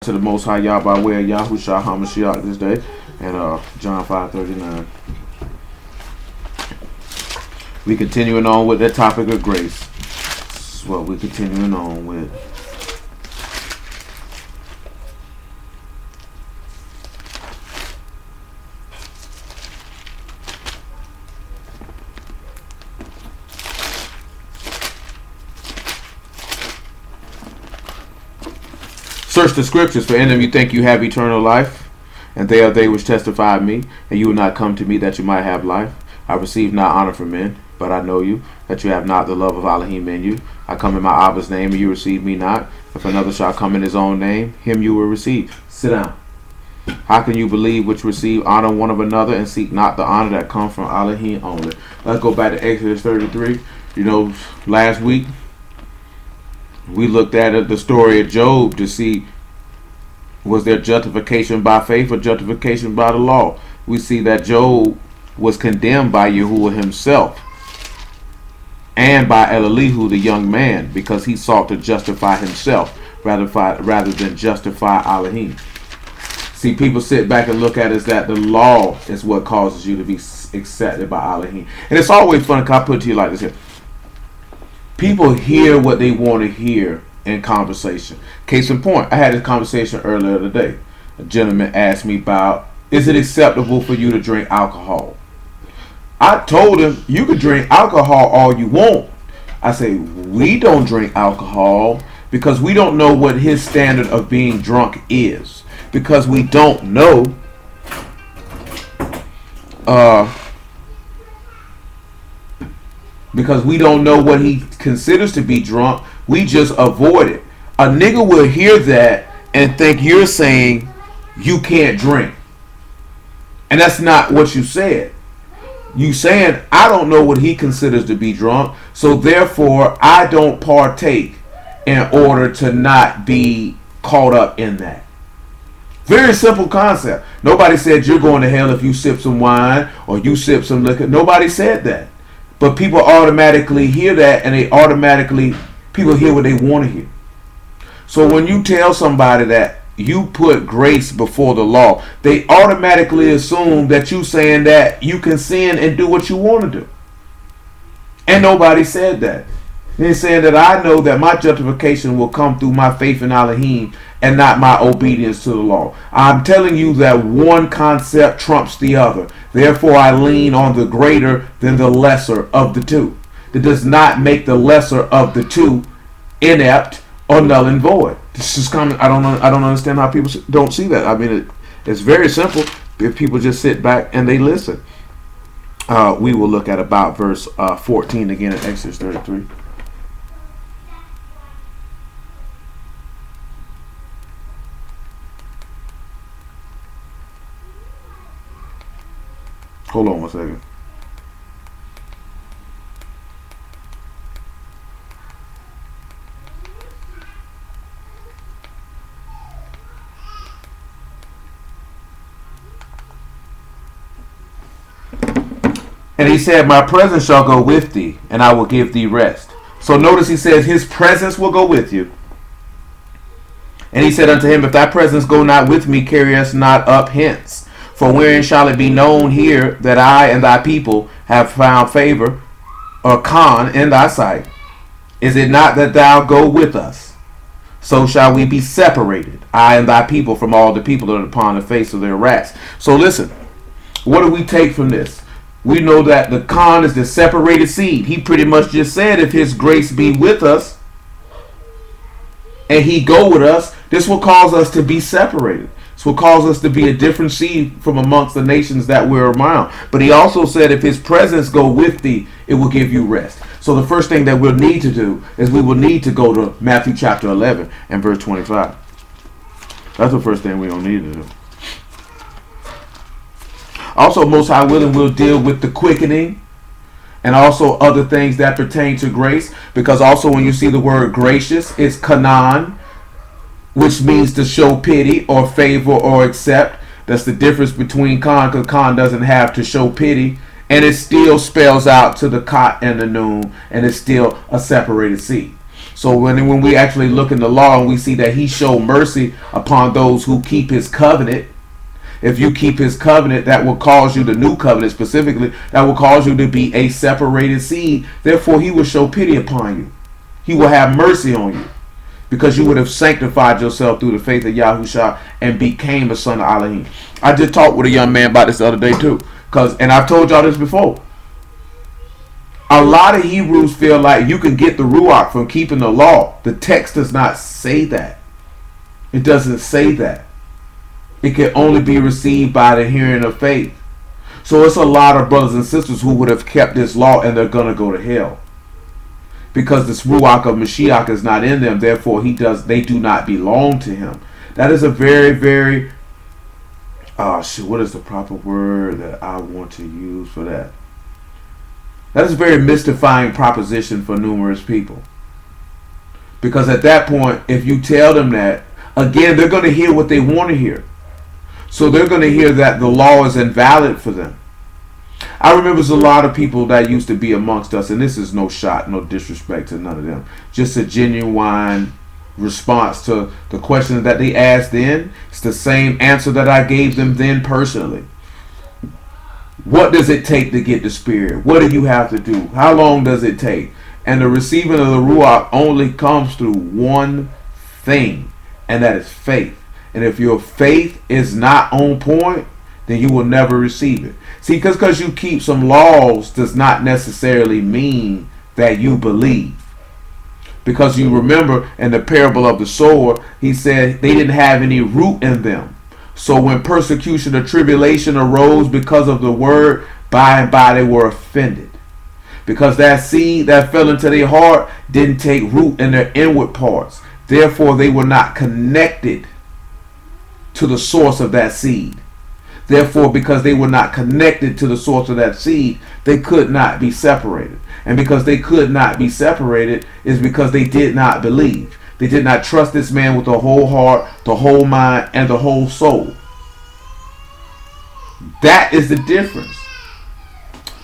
to the Most High Yah by way of Yahushua HaMashiach this day, and John 5:39. We continuing on with that topic of grace. This is what we're continuing on with. Search the scriptures, for in them you think you have eternal life, and they are they which testify of me, and you will not come to me that you might have life. I receive not honor from men, but I know you, that you have not the love of Elohim in you. I come in my Abba's name, and you receive me not. If another shall come in his own name, him you will receive. Sit down. How can you believe which receive honor one of another, and seek not the honor that comes from Elohim only? Let's go back to Exodus 33. Last week, we looked at the story of Job to see, was there justification by faith or justification by the law? We see that Job was condemned by Yahuwah himself and by Elihu, the young man, because he sought to justify himself rather than justify Elohim. See, people sit back and look at it as that the law is what causes you to be accepted by Elohim. And it's always fun, because I put it to you like this here. People hear what they want to hear in conversation. Case in point, I had this conversation earlier today. A gentleman asked me about, is it acceptable for you to drink alcohol? I told him, you can drink alcohol all you want. I say, we don't drink alcohol because we don't know what his standard of being drunk is. Because we don't know because we don't know what he considers to be drunk, we just avoid it. A nigga will hear that and think you're saying you can't drink. And that's not what you said. You saying, I don't know what he considers to be drunk, so therefore I don't partake in order to not be caught up in that. Very simple concept. Nobody said you're going to hell if you sip some wine or you sip some liquor. Nobody said that. But people automatically hear that, and people hear what they want to hear. So when you tell somebody that you put grace before the law, they automatically assume that you saying that you can sin and do what you want to do. And nobody said that. They're saying that I know that my justification will come through my faith in Elohim and not my obedience to the law. I'm telling you that one concept trumps the other. Therefore, I lean on the greater than the lesser of the two. That does not make the lesser of the two inept or null and void. This is common. I don't understand how people don't see that. I mean, it's very simple if people just sit back and they listen. We will look at about verse 14 again in Exodus 33. Hold on one second. And he said, my presence shall go with thee, and I will give thee rest. So notice he says, his presence will go with you. And he said unto him, if thy presence go not with me, carry us not up hence. For wherein shall it be known here that I and thy people have found favor or con in thy sight? Is it not that thou go with us? So shall we be separated, I and thy people, from all the people that are upon the face of their racks. So listen, what do we take from this? We know that the con is the separated seed. He pretty much just said, if his grace be with us and he go with us, this will cause us to be separated. This will cause us to be a different seed from amongst the nations that we're around. But he also said, if his presence go with thee, it will give you rest. So the first thing that we'll need to do is we will need to go to Matthew chapter 11 and verse 25. That's the first thing we're going to need to do. Also, Most High willing, we'll deal with the quickening and also other things that pertain to grace. Because also when you see the word gracious, it's kanan, which means to show pity or favor or accept. That's the difference between con, because con doesn't have to show pity. And it still spells out to the kot and the noon, and it's still a separated seed. So when we actually look in the law and we see that he showed mercy upon those who keep his covenant, if you keep his covenant, that will cause you, the new covenant specifically, that will cause you to be a separated seed. Therefore, he will show pity upon you. He will have mercy on you because you would have sanctified yourself through the faith of Yahushua and became a son of Elohim. I just talked with a young man about this the other day too. And I've told y'all this before. A lot of Hebrews feel like you can get the Ruach from keeping the law. The text does not say that. It doesn't say that. It can only be received by the hearing of faith. So it's a lot of brothers and sisters who would have kept this law and they're going to go to hell. Because this Ruach of Mashiach is not in them. Therefore, they do not belong to him. That is a very, very... what is the proper word that I want to use for that? That is a very mystifying proposition for numerous people. Because at that point, if you tell them that, again, they're going to hear what they want to hear. So they're going to hear that the law is invalid for them. I remember there's a lot of people that used to be amongst us, and this is no shot, no disrespect to none of them. Just a genuine response to the question that they asked then. It's the same answer that I gave them then personally. What does it take to get the Spirit? What do you have to do? How long does it take? And the receiving of the Ruach only comes through one thing, and that is faith. And if your faith is not on point, then you will never receive it. See, because you keep some laws does not necessarily mean that you believe. Because you remember in the parable of the sower, he said they didn't have any root in them. So when persecution or tribulation arose because of the word, by and by they were offended. Because that seed that fell into their heart didn't take root in their inward parts. Therefore, they were not connected to the source of that seed. Therefore, because they were not connected to the source of that seed, they could not be separated. And because they could not be separated is because they did not believe. They did not trust this man with the whole heart, the whole mind, and the whole soul. That is the difference.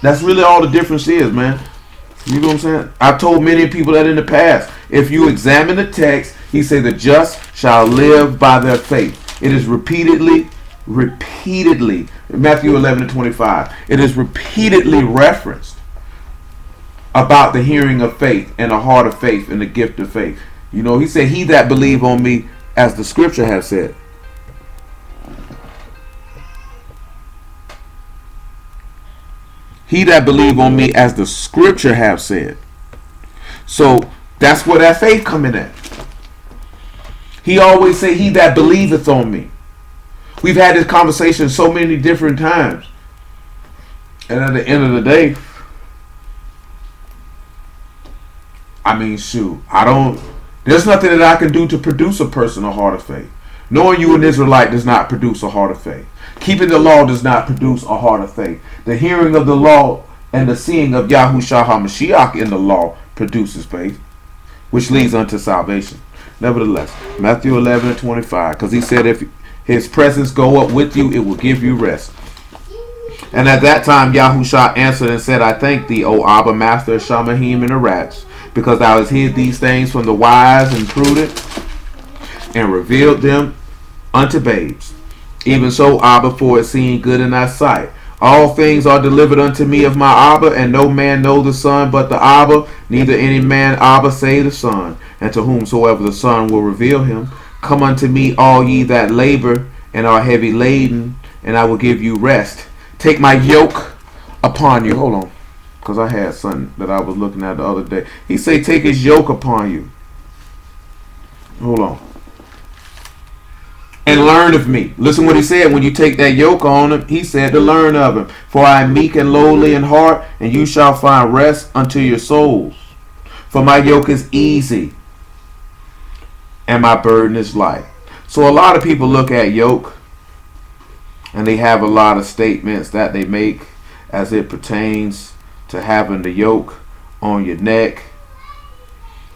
That's really all the difference is, man. You know what I'm saying? I've told many people that in the past. If you examine the text, he said the just shall live by their faith. It is repeatedly, Matthew 11:25. It is repeatedly referenced about the hearing of faith and the heart of faith and the gift of faith. You know, he said, he that believe on me, as the scripture has said. He that believe on me, as the scripture have said. So that's where that faith come in at. He always say, he that believeth on me. We've had this conversation so many different times. And at the end of the day, I mean, shoot, there's nothing that I can do to produce a person a heart of faith. Knowing you an Israelite does not produce a heart of faith. Keeping the law does not produce a heart of faith. The hearing of the law and the seeing of Yahushua HaMashiach in the law produces faith, which leads unto salvation. Nevertheless, Matthew 11:25, because he said, if his presence go up with you, it will give you rest. And at that time Yahushua answered and said, I thank thee, O Abba, master of Shamahim and Arats, because thou hast hid these things from the wise and prudent, and revealed them unto babes. Even so, Abba, for it seemed good in thy sight. All things are delivered unto me of my Abba, and no man know the Son but the Abba, neither any man Abba save the Son, and to whomsoever the Son will reveal him. Come unto me, all ye that labor and are heavy laden, and I will give you rest. Take my yoke upon you. Hold on, because I had something that I was looking at the other day. He said, take his yoke upon you. Hold on. And learn of me. Listen what he said. When you take that yoke on him, he said to learn of him. For I am meek and lowly in heart, and you shall find rest unto your souls. For my yoke is easy, and my burden is light. So a lot of people look at yoke, and they have a lot of statements that they make as it pertains to having the yoke on your neck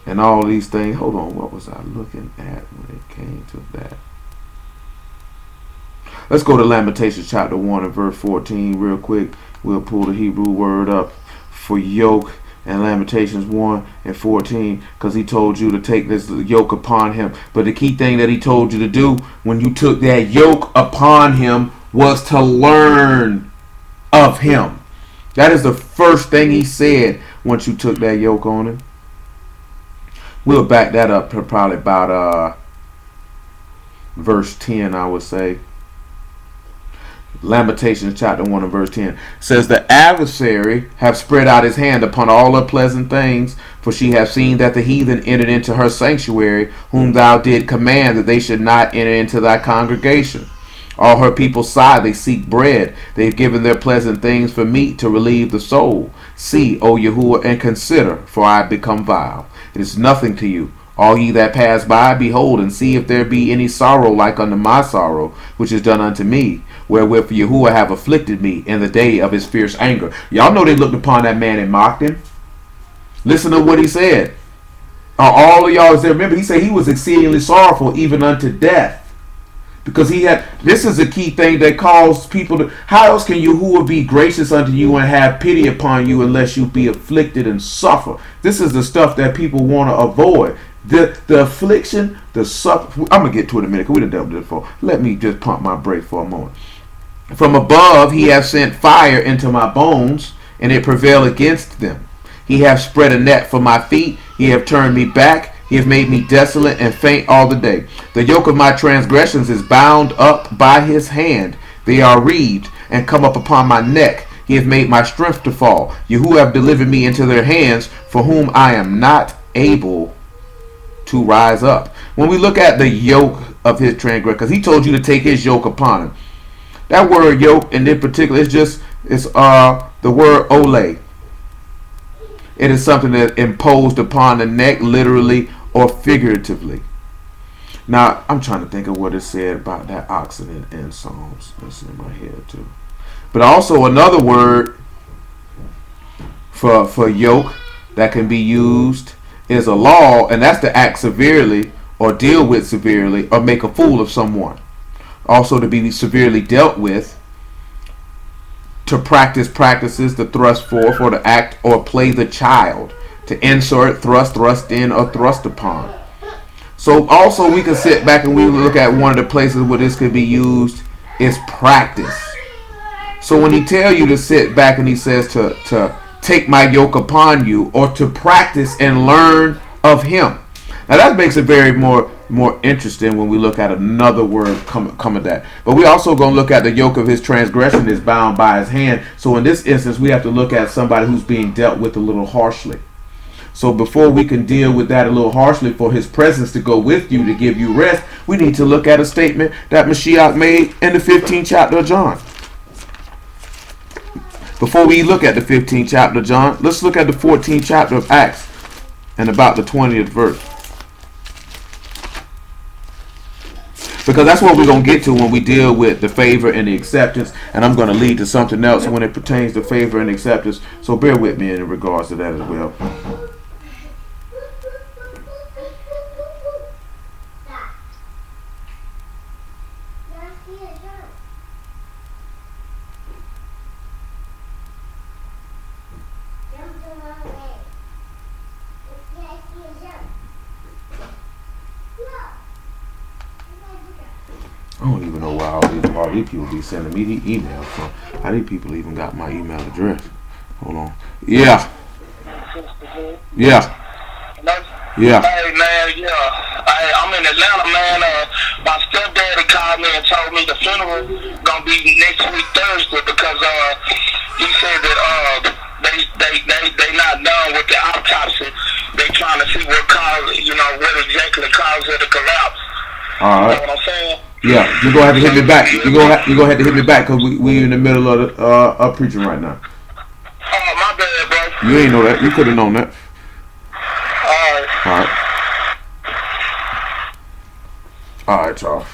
and all these things. Hold on, what was I looking at when it came to that? Let's go to Lamentations chapter 1 and verse 14 real quick. We'll pull the Hebrew word up for yoke. in Lamentations 1:14, because he told you to take this yoke upon him. But the key thing that he told you to do when you took that yoke upon him was to learn of him. That is the first thing he said once you took that yoke on him. We'll back that up to probably about verse 10, I would say. Lamentations chapter 1 and verse 10 says, the adversary have spread out his hand upon all her pleasant things, for she hath seen that the heathen entered into her sanctuary, whom thou did command that they should not enter into thy congregation. All her people sigh, they seek bread. They have given their pleasant things for meat to relieve the soul. See, O Yahuwah, and consider, for I have become vile. It is nothing to you. All ye that pass by, behold, and see if there be any sorrow like unto my sorrow, which is done unto me, wherewith Yahuwah have afflicted me in the day of his fierce anger. Y'all know they looked upon that man and mocked him. Listen to what he said. All of y'all is there. Remember, he said he was exceedingly sorrowful, even unto death. Because he had, this is a key thing that caused people to, how else can Yahuwah be gracious unto you and have pity upon you unless you be afflicted and suffer? This is the stuff that people want to avoid. The affliction, the suffer. I'm going to get to it in a minute because we done dealt with it before. Let me just pump my brake for a moment. From above he hath sent fire into my bones, and it prevailed against them. He hath spread a net for my feet. He hath turned me back. He hath made me desolate and faint all the day. The yoke of my transgressions is bound up by his hand. They are wreathed and come up upon my neck. He hath made my strength to fall. Yahuwah have delivered me into their hands, for whom I am not able to rise up. When we look at the yoke of his transgression, because he told you to take his yoke upon him. That word yoke in this particular, it's the word ole. It is something that imposed upon the neck, literally or figuratively. Now, I'm trying to think of what it said about that oxen in Psalms. That's in my head too. But also another word for yoke that can be used is a law, and that's to act severely or deal with severely or make a fool of someone. Also to be severely dealt with, to practice practices, to thrust forth or to act or play the child, to insert, thrust in, or thrust upon. So also we can sit back and we look at one of the places where this could be used is practice. So when he tell you to sit back and he says to take my yoke upon you, or to practice and learn of him. Now that makes it very more interesting when we look at another word come of that. But we also going to look at the yoke of his transgression is bound by his hand. So in this instance, we have to look at somebody who's being dealt with a little harshly. So before we can deal with that a little harshly, for his presence to go with you to give you rest, we need to look at a statement that Mashiach made in the 15th chapter of John. Before we look at the 15th chapter of John, let's look at the 14th chapter of Acts and about the 20th verse. Because that's what we're going to get to when we deal with the favor and the acceptance. And I'm going to lead to something else when it pertains to favor and acceptance. So bear with me in regards to that as well. I don't even know why all these people be sending me the emails from. How these people even got my email address? Hold on. Yeah. Yeah. Yeah. Hey man, I'm in Atlanta, man. My stepdaddy called me and told me the funeral gonna be next week Thursday because he said that they not done with the autopsy. They trying to see what exactly caused it to collapse. All right. You know what I'm saying? Yeah, you're going to have to hit me back. You're going to have to hit me back because we in the middle of preaching right now. Oh, my bad, bro. You ain't know that. You could have known that. All right, y'all.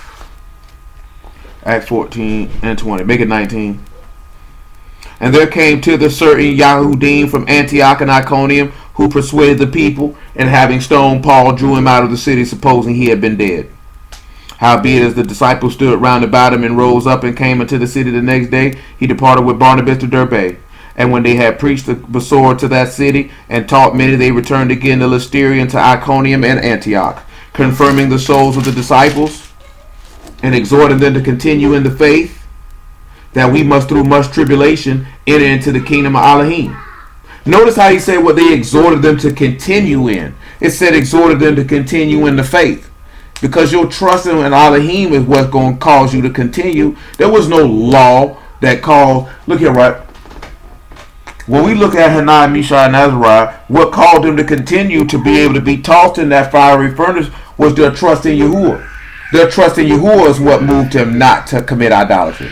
Acts 14 and 20. Make it 19. And there came to the certain Yahudim from Antioch and Iconium, who persuaded the people, and having stoned Paul, drew him out of the city, supposing he had been dead. Howbeit, as the disciples stood round about him and rose up and came into the city the next day, he departed with Barnabas to Derbe. And when they had preached the Besor to that city and taught many, they returned again to Lystra and to Iconium and Antioch, confirming the souls of the disciples and exhorting them to continue in the faith, that we must through much tribulation enter into the kingdom of Elohim. Notice how he said what they exhorted them to continue in. It said exhorted them to continue in the faith. Because your trust in Elohim is what's going to cause you to continue. There was no law that called. Look here, right? When we look at Hananiah, Mishael, and Azariah, what called them to continue to be able to be tossed in that fiery furnace was their trust in Yahuwah. Their trust in Yahuwah is what moved him not to commit idolatry.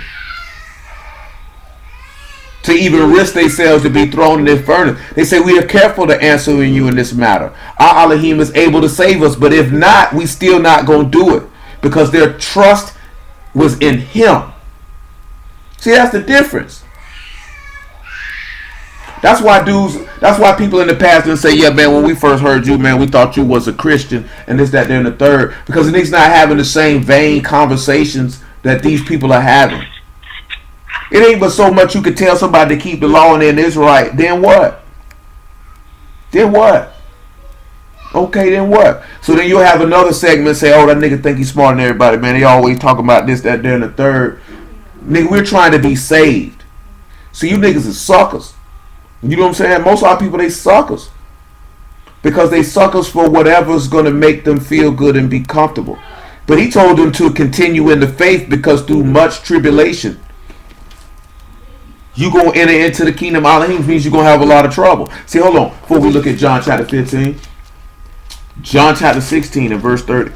To even risk themselves to be thrown in this furnace. They say, we are careful to answer you in this matter. Our Elohim is able to save us, but if not, we still not going to do it. Because their trust was in him. See, that's the difference. That's why people in the past didn't say, yeah, man, when we first heard you, man, we thought you was a Christian, and this, that, there, and the third. Because the niggas not having the same vain conversations that these people are having. It ain't but so much you could tell somebody to keep the law and then it's right. Then what? Then what? Okay, then what? So then you'll have another segment say, oh, that nigga think he's smarter than everybody, man. They always talking about this, that, there, and the third. Nigga, we're trying to be saved. So you niggas is suckers. You know what I'm saying? Most of our people, they suckers. Because they suckers for whatever's going to make them feel good and be comfortable. But he told them to continue in the faith because through much tribulation, you going to enter into the kingdom of Elohim means you're going to have a lot of trouble. See, hold on. Before we look at John chapter 15. John chapter 16 and verse 30.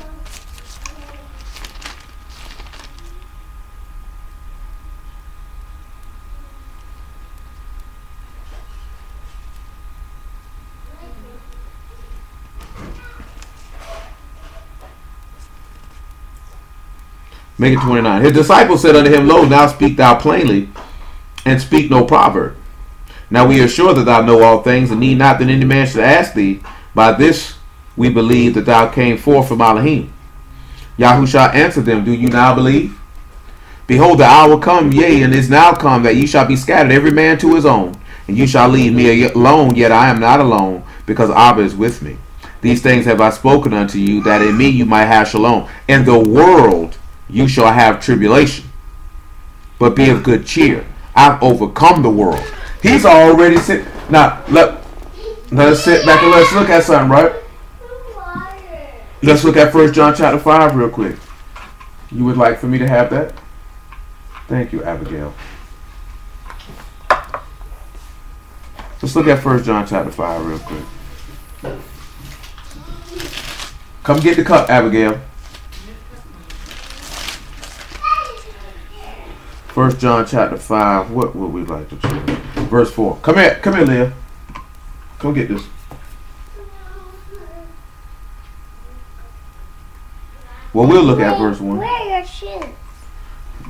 Make it 29. His disciples said unto him, Lo, now speak thou plainly, and speak no proverb. Now we are sure that thou know all things, and need not that any man should ask thee. By this we believe that thou came forth from Elohim. Yahushua answered them, Do you now believe? Behold, the hour come, yea, and is now come, that ye shall be scattered, every man to his own. And you shall leave me alone, yet I am not alone, because Abba is with me. These things have I spoken unto you, that in me you might have shalom. In the world you shall have tribulation. But be of good cheer. I've overcome the world. He's already sit. Now let's sit back and let's look at something, right? Let's look at 1 John chapter 5 real quick. You would like for me to have that? Thank you, Abigail. Let's look at 1 John chapter 5 real quick. Come get the cup, Abigail. 1 John chapter 5. What would we like to do? Verse 4. Come here, Leah. Come get this. Well, we'll look at verse 1. Where are your shoes?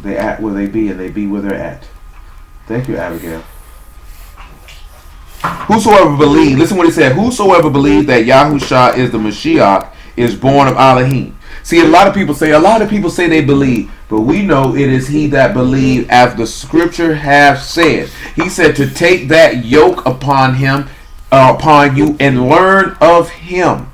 They at where they be, and they be where they're at. Thank you, Abigail. Whosoever believe, listen what he said. Whosoever believe that Yahushua is the Mashiach is born of Elohim. See, a lot of people say they believe, but we know it is he that believe, as the scripture have said. He said to take that yoke upon him, upon you, and learn of him.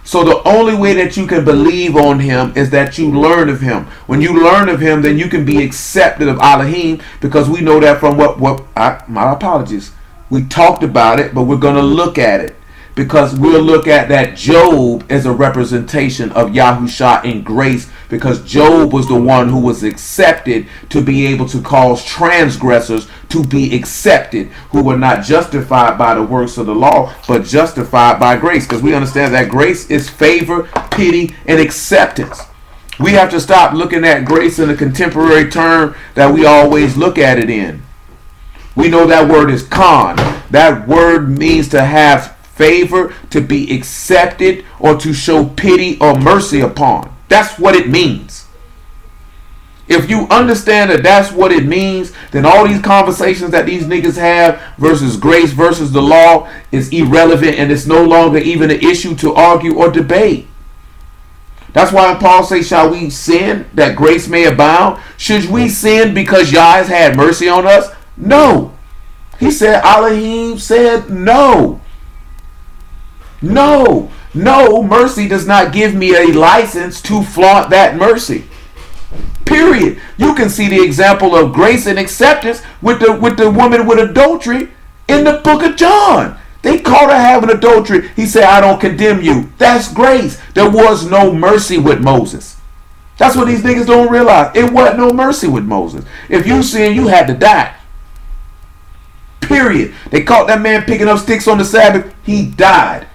So the only way that you can believe on him is that you learn of him. When you learn of him, then you can be accepted of Elohim, because we know that from my apologies. We talked about it, but we're going to look at it. Because we'll look at that Job as a representation of Yahushua in grace, because Job was the one who was accepted to be able to cause transgressors to be accepted, who were not justified by the works of the law, but justified by grace. Because we understand that grace is favor, pity, and acceptance. We have to stop looking at grace in a contemporary term that we always look at it in. We know that word is khan. That word means to have favor, to be accepted, or to show pity or mercy upon. That's what it means. If you understand that that's what it means, then all these conversations that these niggas have versus grace versus the law is irrelevant, and it's no longer even an issue to argue or debate. That's why Paul says, shall we sin that grace may abound? Should we sin because Yah has had mercy on us? No. He said Elohim said no. No. No, mercy does not give me a license to flaunt that mercy. Period. You can see the example of grace and acceptance with the woman with adultery in the book of John. They caught her having adultery. He said, I don't condemn you. That's grace. There was no mercy with Moses. That's what these niggas don't realize. It wasn't no mercy with Moses. If you sin, you had to die. Period. They caught that man picking up sticks on the Sabbath. He died.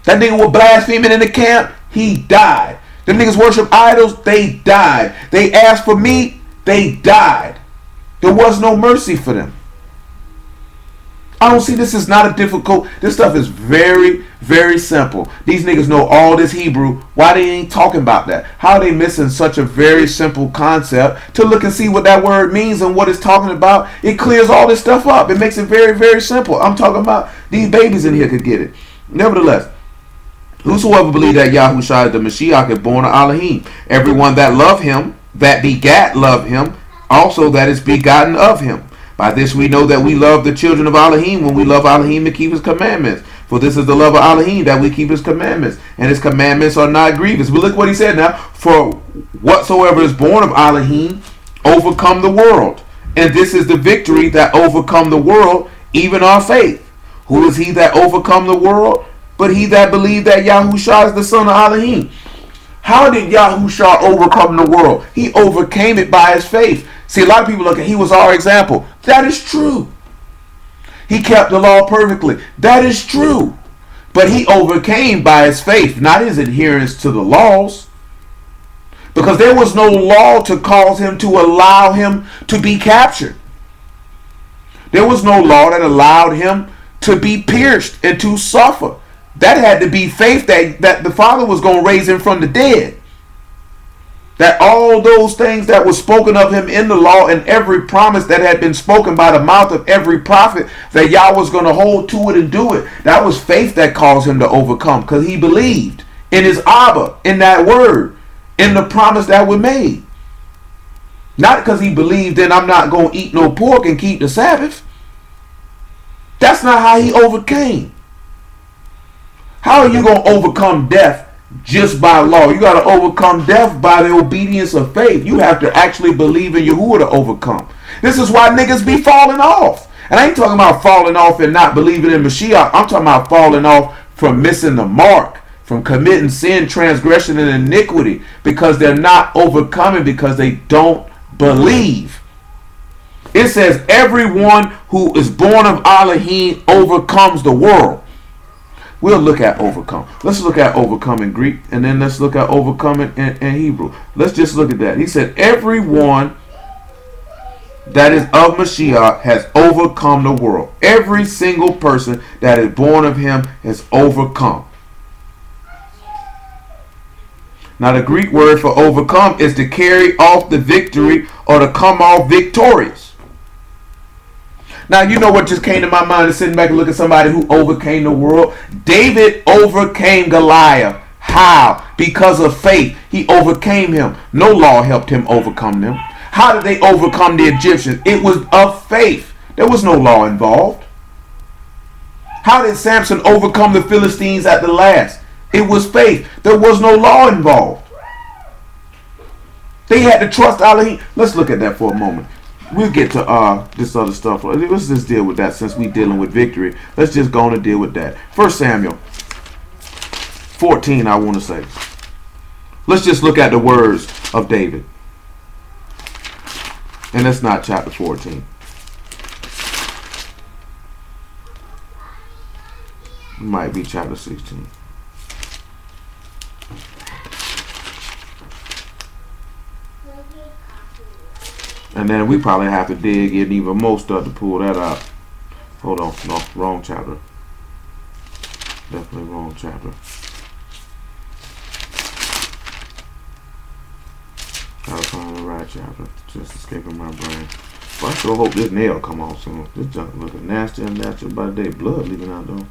That nigga was blaspheming in the camp. He died. Them niggas worship idols. They died. They asked for meat. They died. There was no mercy for them. I don't see this is not a difficult. This stuff is very, very simple. These niggas know all this Hebrew. Why they ain't talking about that? How are they missing such a very simple concept to look and see what that word means and what it's talking about? It clears all this stuff up. It makes it very, very simple. I'm talking about these babies in here could get it. Nevertheless, whosoever believe that Yahushua is the Mashiach is born of Elohim. Everyone that love him, that begat, love him, also that is begotten of him. By this we know that we love the children of Elohim when we love Elohim and keep his commandments. For this is the love of Elohim, that we keep his commandments. And his commandments are not grievous. But look what he said now. For whatsoever is born of Elohim overcome the world. And this is the victory that overcome the world, even our faith. Who is he that overcome the world? But he that believed that Yahushua is the son of Elohim. How did Yahushua overcome the world? He overcame it by his faith. See, a lot of people look at he was our example. That is true. He kept the law perfectly. That is true. But he overcame by his faith, not his adherence to the laws. Because there was no law to cause him to allow him to be captured. There was no law that allowed him to be pierced and to suffer. That had to be faith that the Father was going to raise him from the dead. That all those things that were spoken of him in the law and every promise that had been spoken by the mouth of every prophet, that Yah was going to hold to it and do it. That was faith that caused him to overcome, because he believed in his Abba, in that word, in the promise that was made. Not because he believed in I'm not going to eat no pork and keep the Sabbath. That's not how he overcame. How are you going to overcome death just by law? You got to overcome death by the obedience of faith. You have to actually believe in Yahuwah to overcome. This is why niggas be falling off. And I ain't talking about falling off and not believing in Mashiach. I'm talking about falling off from missing the mark, from committing sin, transgression, and iniquity, because they're not overcoming, because they don't believe. It says everyone who is born of Elohim overcomes the world. We'll look at overcome. Let's look at overcome in Greek, and then let's look at overcome in Hebrew. Let's just look at that. He said, everyone that is of Mashiach has overcome the world. Every single person that is born of him has overcome. Now, the Greek word for overcome is to carry off the victory or to come off victorious. Now, you know what just came to my mind is sitting back and look at somebody who overcame the world. David overcame Goliath. How? Because of faith. He overcame him. No law helped him overcome them. How did they overcome the Egyptians? It was of faith. There was no law involved. How did Samson overcome the Philistines at the last? It was faith. There was no law involved. They had to trust Elohim. Let's look at that for a moment. We'll get to this other stuff. Let's just deal with that since we're dealing with victory. Let's just go on and deal with that. 1 Samuel 14, I want to say. Let's just look at the words of David. And that's not chapter 14. It might be chapter 16. And then we probably have to dig in even more stuff to pull that out. Hold on. No, wrong chapter. Definitely wrong chapter. Gotta find the right chapter. Just escaping my brain. But I sure hope this nail come off soon. This junk looking nasty and natural by the day. Blood leaving out though.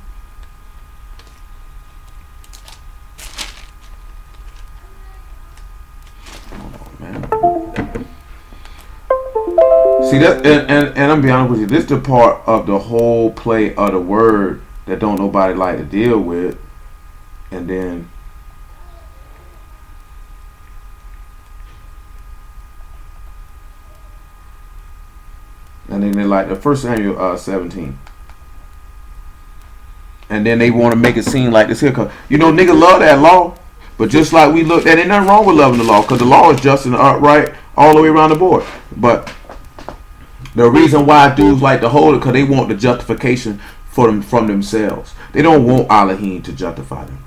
See, See that, and I'm be honest with you. This is the part of the whole play of the word that don't nobody like to deal with, and then they like the 1 Samuel 17. And then they want to make it seem like this here. Cause, nigga love that law. But just like we looked at, ain't nothing wrong with loving the law. Because the law is just and upright all the way around the board. But the reason why dudes like to hold it, because they want the justification from themselves. They don't want Elohim to justify them.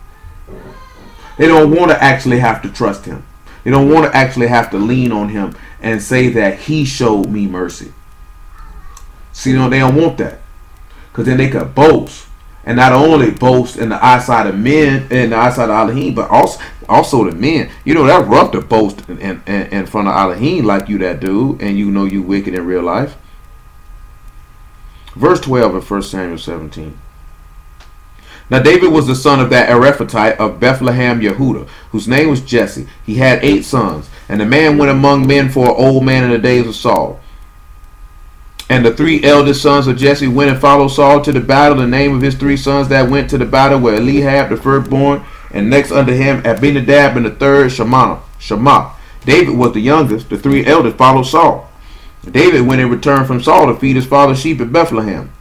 They don't want to actually have to trust him. They don't want to actually have to lean on him and say that he showed me mercy. See, they don't want that. Because then they could boast. And not only boast in the eyesight of men, in the eyesight of Elohim, but also the men. That's rough to boast in front of Elohim like you that dude, and you wicked in real life. Verse 12 of 1 Samuel 17. Now David was the son of that Ephrathite of Bethlehem, Yehudah, whose name was Jesse. He had 8 sons, and the man went among men for an old man in the days of Saul. And the 3 eldest sons of Jesse went and followed Saul to the battle. The name of his 3 sons that went to the battle were Eliab, the firstborn, and next unto him Abinadab, and the third Shammah. David was the youngest. The 3 eldest followed Saul. David went and returned from Saul to feed his father's sheep at Bethlehem.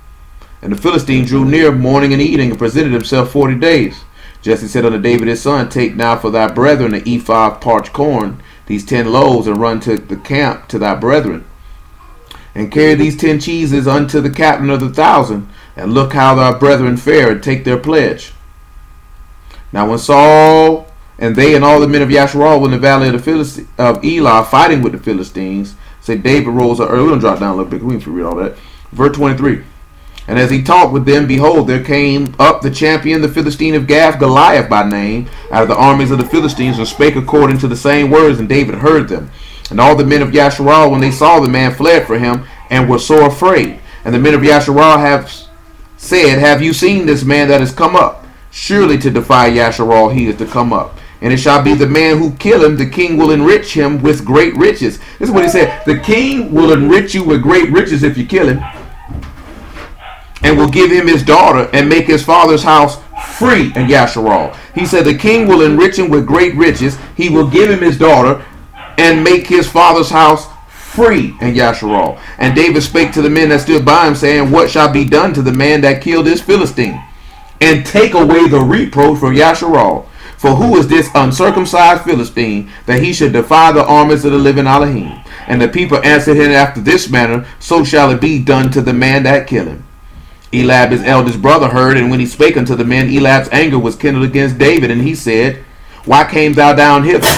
And the Philistine drew near morning and evening and presented himself 40 days. Jesse said unto David his son, Take now for thy brethren the ephah of parched corn, these 10 loaves, and run to the camp to thy brethren. And carry these 10 cheeses unto the captain of the 1,000, and look how thy brethren fare, and take their pledge. Now when Saul and they and all the men of Yasharal were in the valley of Elah fighting with the Philistines, say David rose up early. We're going to drop down a little bit. We can read all that. Verse 23. And as he talked with them, behold, there came up the champion, the Philistine of Gath, Goliath by name, out of the armies of the Philistines, and spake according to the same words, and David heard them. And all the men of Yasharal, when they saw the man, fled for him, and were sore afraid. And the men of Yasharal have said, Have you seen this man that is come up? Surely to defy Yasharal he is to come up. And it shall be the man who kill him, the king will enrich him with great riches. This is what he said. The king will enrich you with great riches if you kill him. And will give him his daughter, and make his father's house free in Yasharal. He said the king will enrich him with great riches. He will give him his daughter, and make his father's house free in Yasharal. And David spake to the men that stood by him, saying, What shall be done to the man that killed this Philistine? And take away the reproach from Yasharal. For who is this uncircumcised Philistine, that he should defy the armies of the living Elohim? And the people answered him after this manner, So shall it be done to the man that killed him. Eliab his eldest brother heard, and when he spake unto the men, Eliab's anger was kindled against David, and he said, Why came thou down hither?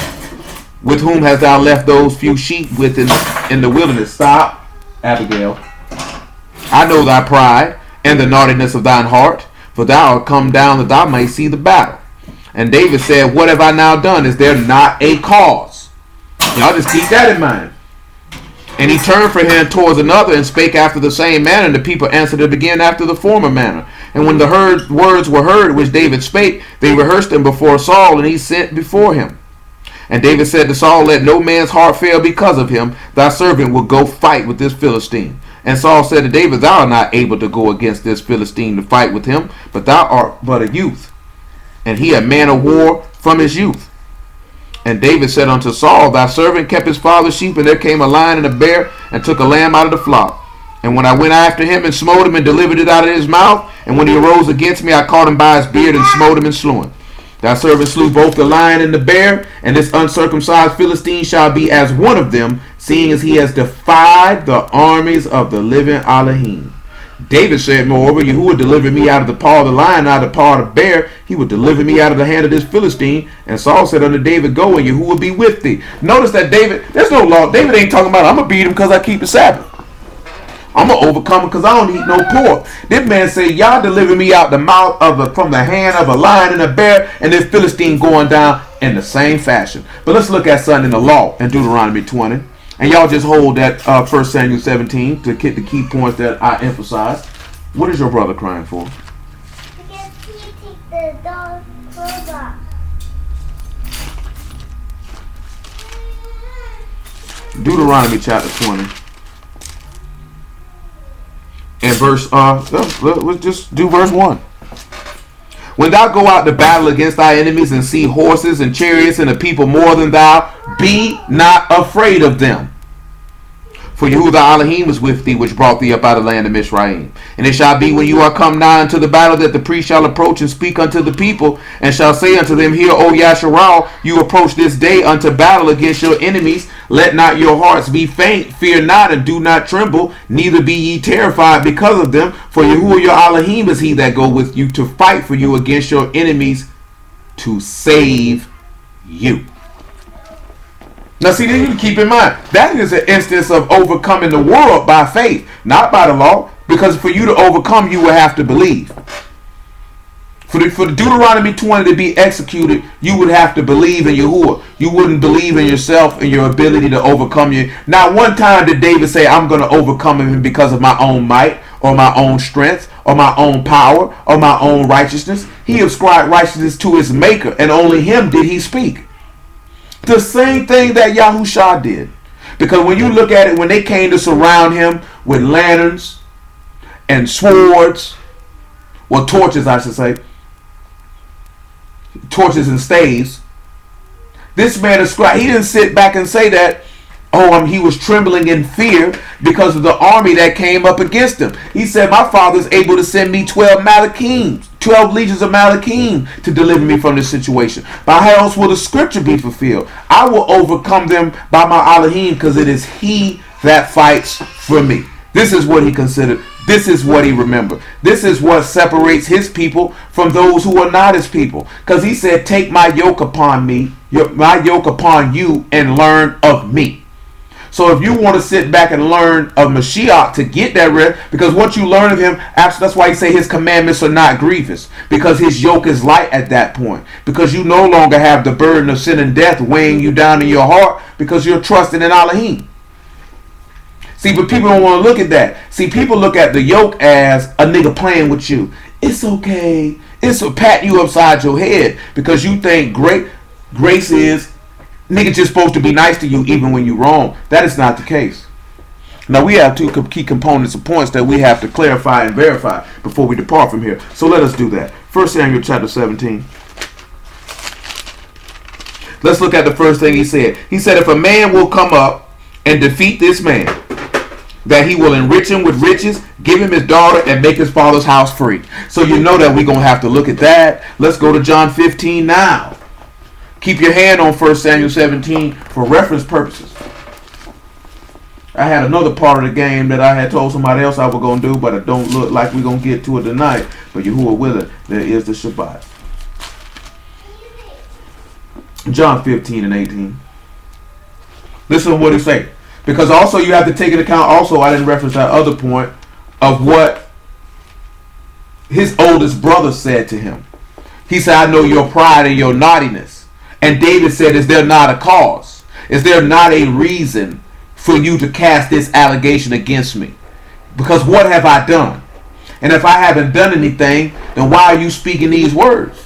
With whom hast thou left those few sheep in the wilderness? Stop, Abigail. I know thy pride and the naughtiness of thine heart, for thou art come down that thou mayst see the battle. And David said, What have I now done? Is there not a cause? Y'all just keep that in mind. And he turned for him towards another, and spake after the same manner. And the people answered him again after the former manner. And when the words were heard which David spake, they rehearsed them before Saul, and he sent before him. And David said to Saul, Let no man's heart fail because of him. Thy servant will go fight with this Philistine. And Saul said to David, Thou art not able to go against this Philistine to fight with him, but thou art but a youth, and he a man of war from his youth. And David said unto Saul, Thy servant kept his father's sheep, and there came a lion and a bear, and took a lamb out of the flock. And when I went after him, and smote him, and delivered it out of his mouth, and when he arose against me, I caught him by his beard, and smote him, and slew him. Thy servant slew both the lion and the bear, and this uncircumcised Philistine shall be as one of them, seeing as he has defied the armies of the living Elohim. David said, Moreover, Yahuwah delivered me out of the paw of the lion, out of the paw of the bear. He would deliver me out of the hand of this Philistine. And Saul said unto David, Go, and Yahuwah be with thee. Notice that David, there's no law. David ain't talking about, I'm going to beat him because I keep the Sabbath. I'm going to overcome him because I don't eat no pork. This man say, Y'all deliver me out the mouth of from the hand of a lion and a bear, and this Philistine going down in the same fashion. But let's look at something in the law in Deuteronomy 20. And y'all just hold that 1 Samuel 17 to get the key points that I emphasized. What is your brother crying for? Because he take the dog clothes off. Deuteronomy chapter 20. And verse, let's just do verse 1. When thou go out to battle against thy enemies and see horses and chariots and a people more than thou, be not afraid of them. For Yehuda Elohim is with thee, which brought thee up out of the land of Mizraim. And it shall be when you are come nigh unto the battle, that the priest shall approach and speak unto the people, and shall say unto them, Hear, O Yasharal, you approach this day unto battle against your enemies. Let not your hearts be faint, fear not, and do not tremble, neither be ye terrified because of them. For Yehuda your Elohim is he that go with you to fight for you against your enemies, to save you. Now see, then you can keep in mind, that is an instance of overcoming the world by faith, not by the law, because for you to overcome, you will have to believe. For the Deuteronomy 20 to be executed, you would have to believe in Yahuwah. You wouldn't believe in yourself and your ability to overcome you. Not one time did David say, I'm going to overcome him because of my own might, or my own strength, or my own power, or my own righteousness. He ascribed righteousness to his maker, and only him did he speak. The same thing that Yahusha did. Because when you look at it, when they came to surround him with lanterns and swords, well, torches, I should say, torches and staves, this man ascribed, he didn't sit back and say that, he was trembling in fear because of the army that came up against him. He said, my father is able to send me 12 Malachims, 12 legions of Malachim to deliver me from this situation. By how else will the scripture be fulfilled? I will overcome them by my Elohim, because it is he that fights for me. This is what he considered. This is what he remembered. This is what separates his people from those who are not his people. Because he said, take my yoke upon me, my yoke upon you, and learn of me. So if you want to sit back and learn of Mashiach to get that rest, because once you learn of him, that's why he say his commandments are not grievous, because his yoke is light at that point, because you no longer have the burden of sin and death weighing you down in your heart, because you're trusting in Elohim. See, but people don't want to look at that. See, people look at the yoke as a nigga playing with you. It's okay. It's a pat you upside your head because you think grace is nigga just supposed to be nice to you even when you're wrong. That is not the case. Now we have two key components of points that we have to clarify and verify before we depart from here. So let us do that. 1 Samuel chapter 17. Let's look at the first thing he said. He said, if a man will come up and defeat this man, that he will enrich him with riches, give him his daughter, and make his father's house free. So you know that we're going to have to look at that. Let's go to John 15 now. Keep your hand on 1 Samuel 17 for reference purposes. I had another part of the game that I had told somebody else I was going to do, but it don't look like we're going to get to it tonight. But Yahuwah willing, there is the Shabbat. John 15 and 18. Listen to what he say. Because also you have to take into account, also I didn't reference that other point, of what his oldest brother said to him. He said, I know your pride and your naughtiness. And David said, is there not a cause? Is there not a reason for you to cast this allegation against me? Because what have I done? And if I haven't done anything, then why are you speaking these words?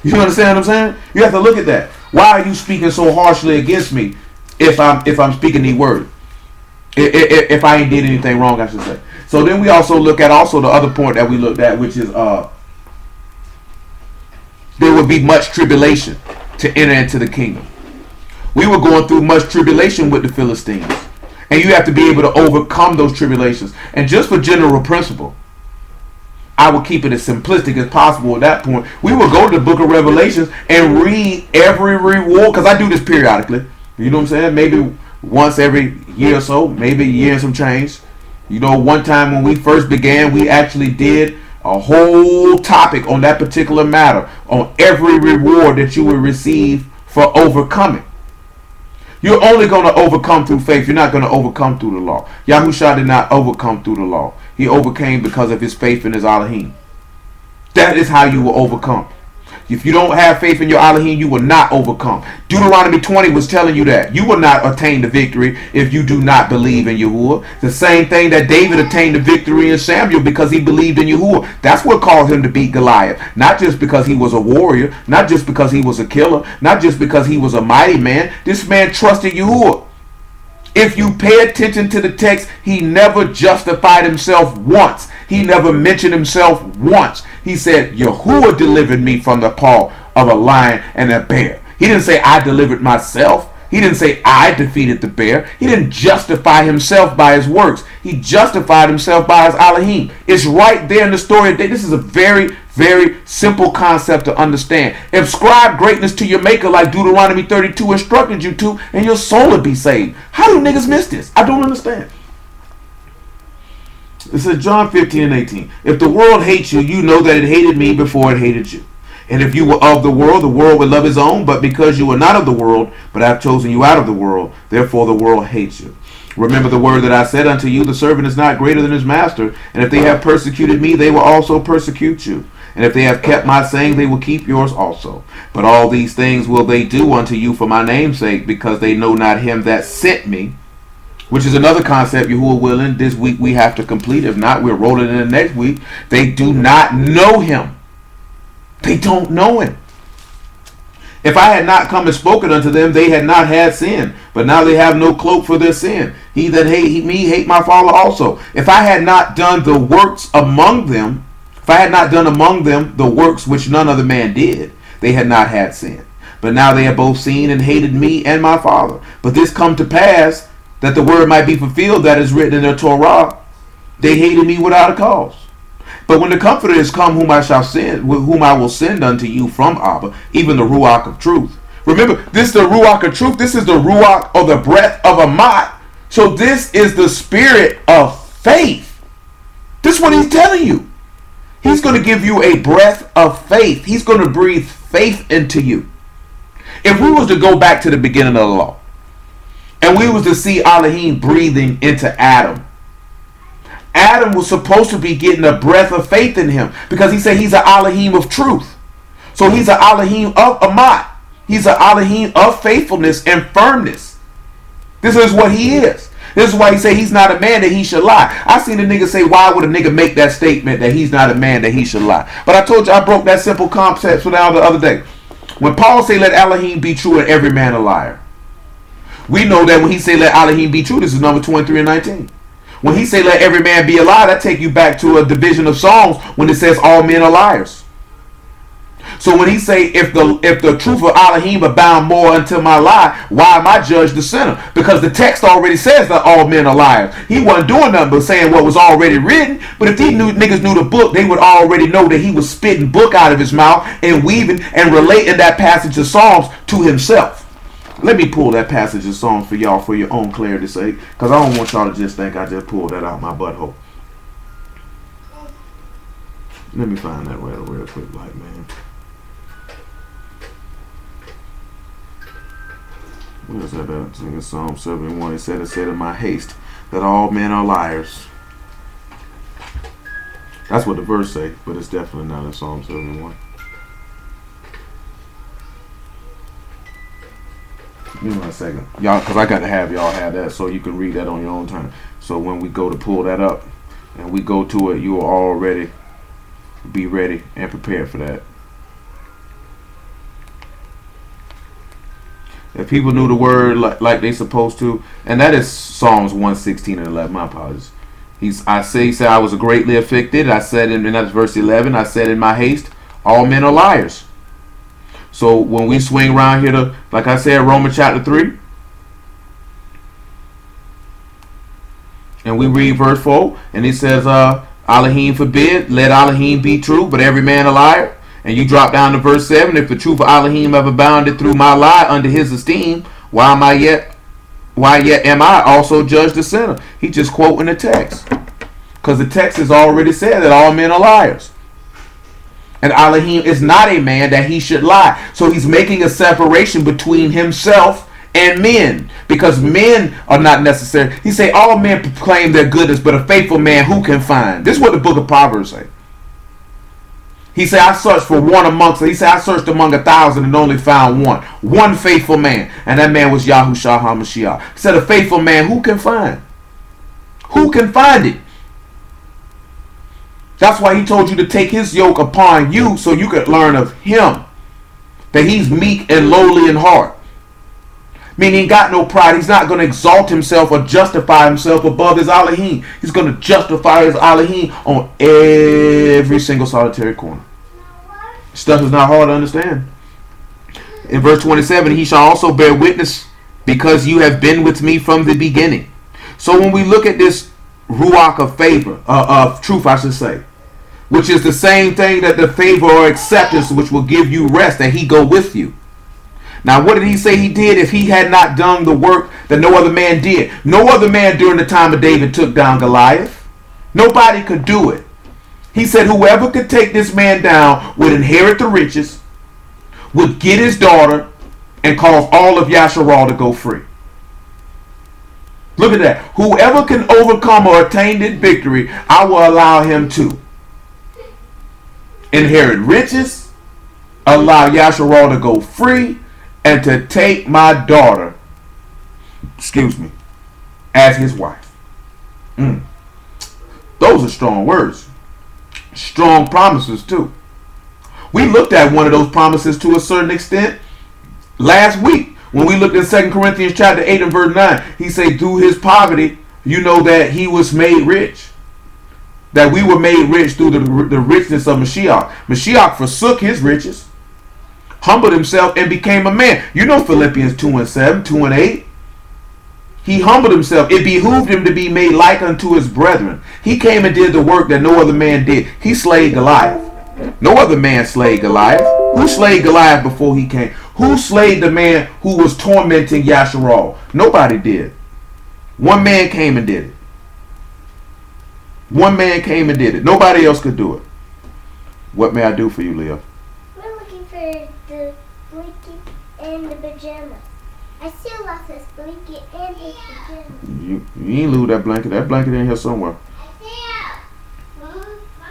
You understand what I'm saying? You have to look at that. Why are you speaking so harshly against me if I'm speaking these words? If I ain't did anything wrong, I should say. So then we also look at also the other point that we looked at, which is there would be much tribulation to enter into the kingdom. We were going through much tribulation with the Philistines. And you have to be able to overcome those tribulations. And just for general principle, I would keep it as simplistic as possible at that point. We will go to the book of Revelations and read every reward, because I do this periodically. You know what I'm saying? Maybe once every year or so, maybe a year and some change. You know, one time when we first began, we actually did a whole topic on that particular matter, on every reward that you will receive for overcoming. You're only going to overcome through faith. You're not going to overcome through the law. Yahusha did not overcome through the law. He overcame because of his faith in his Elohim. That is how you will overcome. If you don't have faith in your Elohim, you will not overcome. Deuteronomy 20 was telling you that. You will not attain the victory if you do not believe in Yahuwah. The same thing that David attained the victory in Samuel because he believed in Yahuwah. That's what caused him to beat Goliath. Not just because he was a warrior. Not just because he was a killer. Not just because he was a mighty man. This man trusted Yahuwah. If you pay attention to the text, he never justified himself once. He never mentioned himself once. He said, Yahuwah delivered me from the paw of a lion and a bear. He didn't say, I delivered myself. He didn't say, I defeated the bear. He didn't justify himself by his works. He justified himself by his Elohim. It's right there in the story. This is a very, very simple concept to understand. Ascribe greatness to your maker like Deuteronomy 32 instructed you to, and your soul will be saved. How do niggas miss this? I don't understand. It says John 15 and 18. If the world hates you, you know that it hated me before it hated you. And if you were of the world would love his own. But because you are not of the world, but I have chosen you out of the world, therefore the world hates you. Remember the word that I said unto you, the servant is not greater than his master. And if they have persecuted me, they will also persecute you. And if they have kept my saying, they will keep yours also. But all these things will they do unto you for my name's sake, because they know not him that sent me. Which is another concept, Yahuwah willing, this week we have to complete. If not, we're rolling in the next week. They do not know him. They don't know him. If I had not come and spoken unto them, they had not had sin. But now they have no cloak for their sin. He that hate me, hate my Father also. If I had not done the works among them, if I had not done among them the works which none other man did, they had not had sin. But now they have both seen and hated me and my Father. But this come to pass, that the word might be fulfilled that is written in their Torah. They hated me without a cause. But when the Comforter is come, whom I shall send, whom I will send unto you from Abba, even the Ruach of truth. Remember, this is the Ruach of truth. This is the Ruach, or the breath of Amat. So this is the spirit of faith. This is what he's telling you. He's going to give you a breath of faith. He's going to breathe faith into you. If we was to go back to the beginning of the law, and we was to see Elohim breathing into Adam, Adam was supposed to be getting a breath of faith in him, because he said he's an Elohim of truth. So he's an Elohim of Amat. He's an Elohim of faithfulness and firmness. This is what he is. This is why he said he's not a man that he should lie. I seen a nigga say, why would a nigga make that statement that he's not a man that he should lie? But I told you I broke that simple concept down the other day. When Paul say let Elohim be true and every man a liar, we know that when he say let Elohim be true, this is number 23 and 19. When he say let every man be a liar, that take you back to a division of Psalms when it says all men are liars. So when he say if the truth of Elohim abound more unto my lie, why am I judged the sinner? Because the text already says that all men are liars. He wasn't doing nothing but saying what was already written. But if these niggas knew the book, they would already know that he was spitting book out of his mouth and weaving and relating that passage of Psalms to himself. Let me pull that passage of Psalms for y'all for your own clarity's sake, because I don't want y'all to just think I just pulled that out my butthole. Let me find that real quick, like, man. What is that? I think it's Psalm 71. It said in my haste that all men are liars. That's what the verse say, but it's definitely not in Psalm 71. Give me 1 second, y'all, because I got to have y'all have that so you can read that on your own time. So when we go to pull that up and we go to it, you will already be ready and prepared for that. If people knew the word like they supposed to, and that is Psalms 116 and 11. My apologies. He said I was greatly afflicted. I said in that's verse 11. I said in my haste, all men are liars. So when we swing around here to, like I said, Romans chapter 3, and we read verse 4, and it says, Elohim forbid, let Elohim be true, but every man a liar. And you drop down to verse 7, if the truth of Elohim have abounded through my lie under his esteem, why yet am I also judged a sinner? He just quoting the text. Because the text has already said that all men are liars. And Elohim is not a man that he should lie. So he's making a separation between himself and men. Because men are not necessary. He say all men proclaim their goodness, but a faithful man who can find? This is what the book of Proverbs say. He said, I searched for one amongst them. He said, I searched among 1,000 and only found one. One faithful man. And that man was Yahushua HaMashiach. He said, a faithful man who can find? Who can find it? That's why he told you to take his yoke upon you so you could learn of him. That he's meek and lowly in heart. Meaning he got no pride. He's not going to exalt himself or justify himself above his Elohim. He's going to justify his Elohim on every single solitary corner. Stuff is not hard to understand. In verse 27, he shall also bear witness because you have been with me from the beginning. So when we look at this ruach of favor, of truth, I should say, which is the same thing that the favor or acceptance which will give you rest, that he go with you. Now, what did he say he did if he had not done the work that no other man did? No other man during the time of David took down Goliath. Nobody could do it. He said whoever could take this man down would inherit the riches, would get his daughter, and cause all of Yasharal to go free. Look at that. Whoever can overcome or attain this victory, I will allow him to inherit riches, allow Yasharal to go free, and to take my daughter, as his wife. Those are strong words. Strong promises too. We looked at one of those promises to a certain extent last week when we looked at 2 Corinthians chapter 8 and verse 9. He said through his poverty, you know that he was made rich. That we were made rich through the richness of Mashiach. Mashiach forsook his riches, humbled himself, and became a man. You know Philippians 2 and 7, 2 and 8. He humbled himself. It behooved him to be made like unto his brethren. He came and did the work that no other man did. He slayed Goliath. No other man slayed Goliath. Who slayed Goliath before he came? Who slayed the man who was tormenting Yasharal? Nobody did. One man came and did it. One man came and did it. Nobody else could do it. What may I do for you, Leah? We're looking for the blanket and the pajamas. I still lost this blanket and his pajamas. You ain't lose that blanket. That blanket in here somewhere.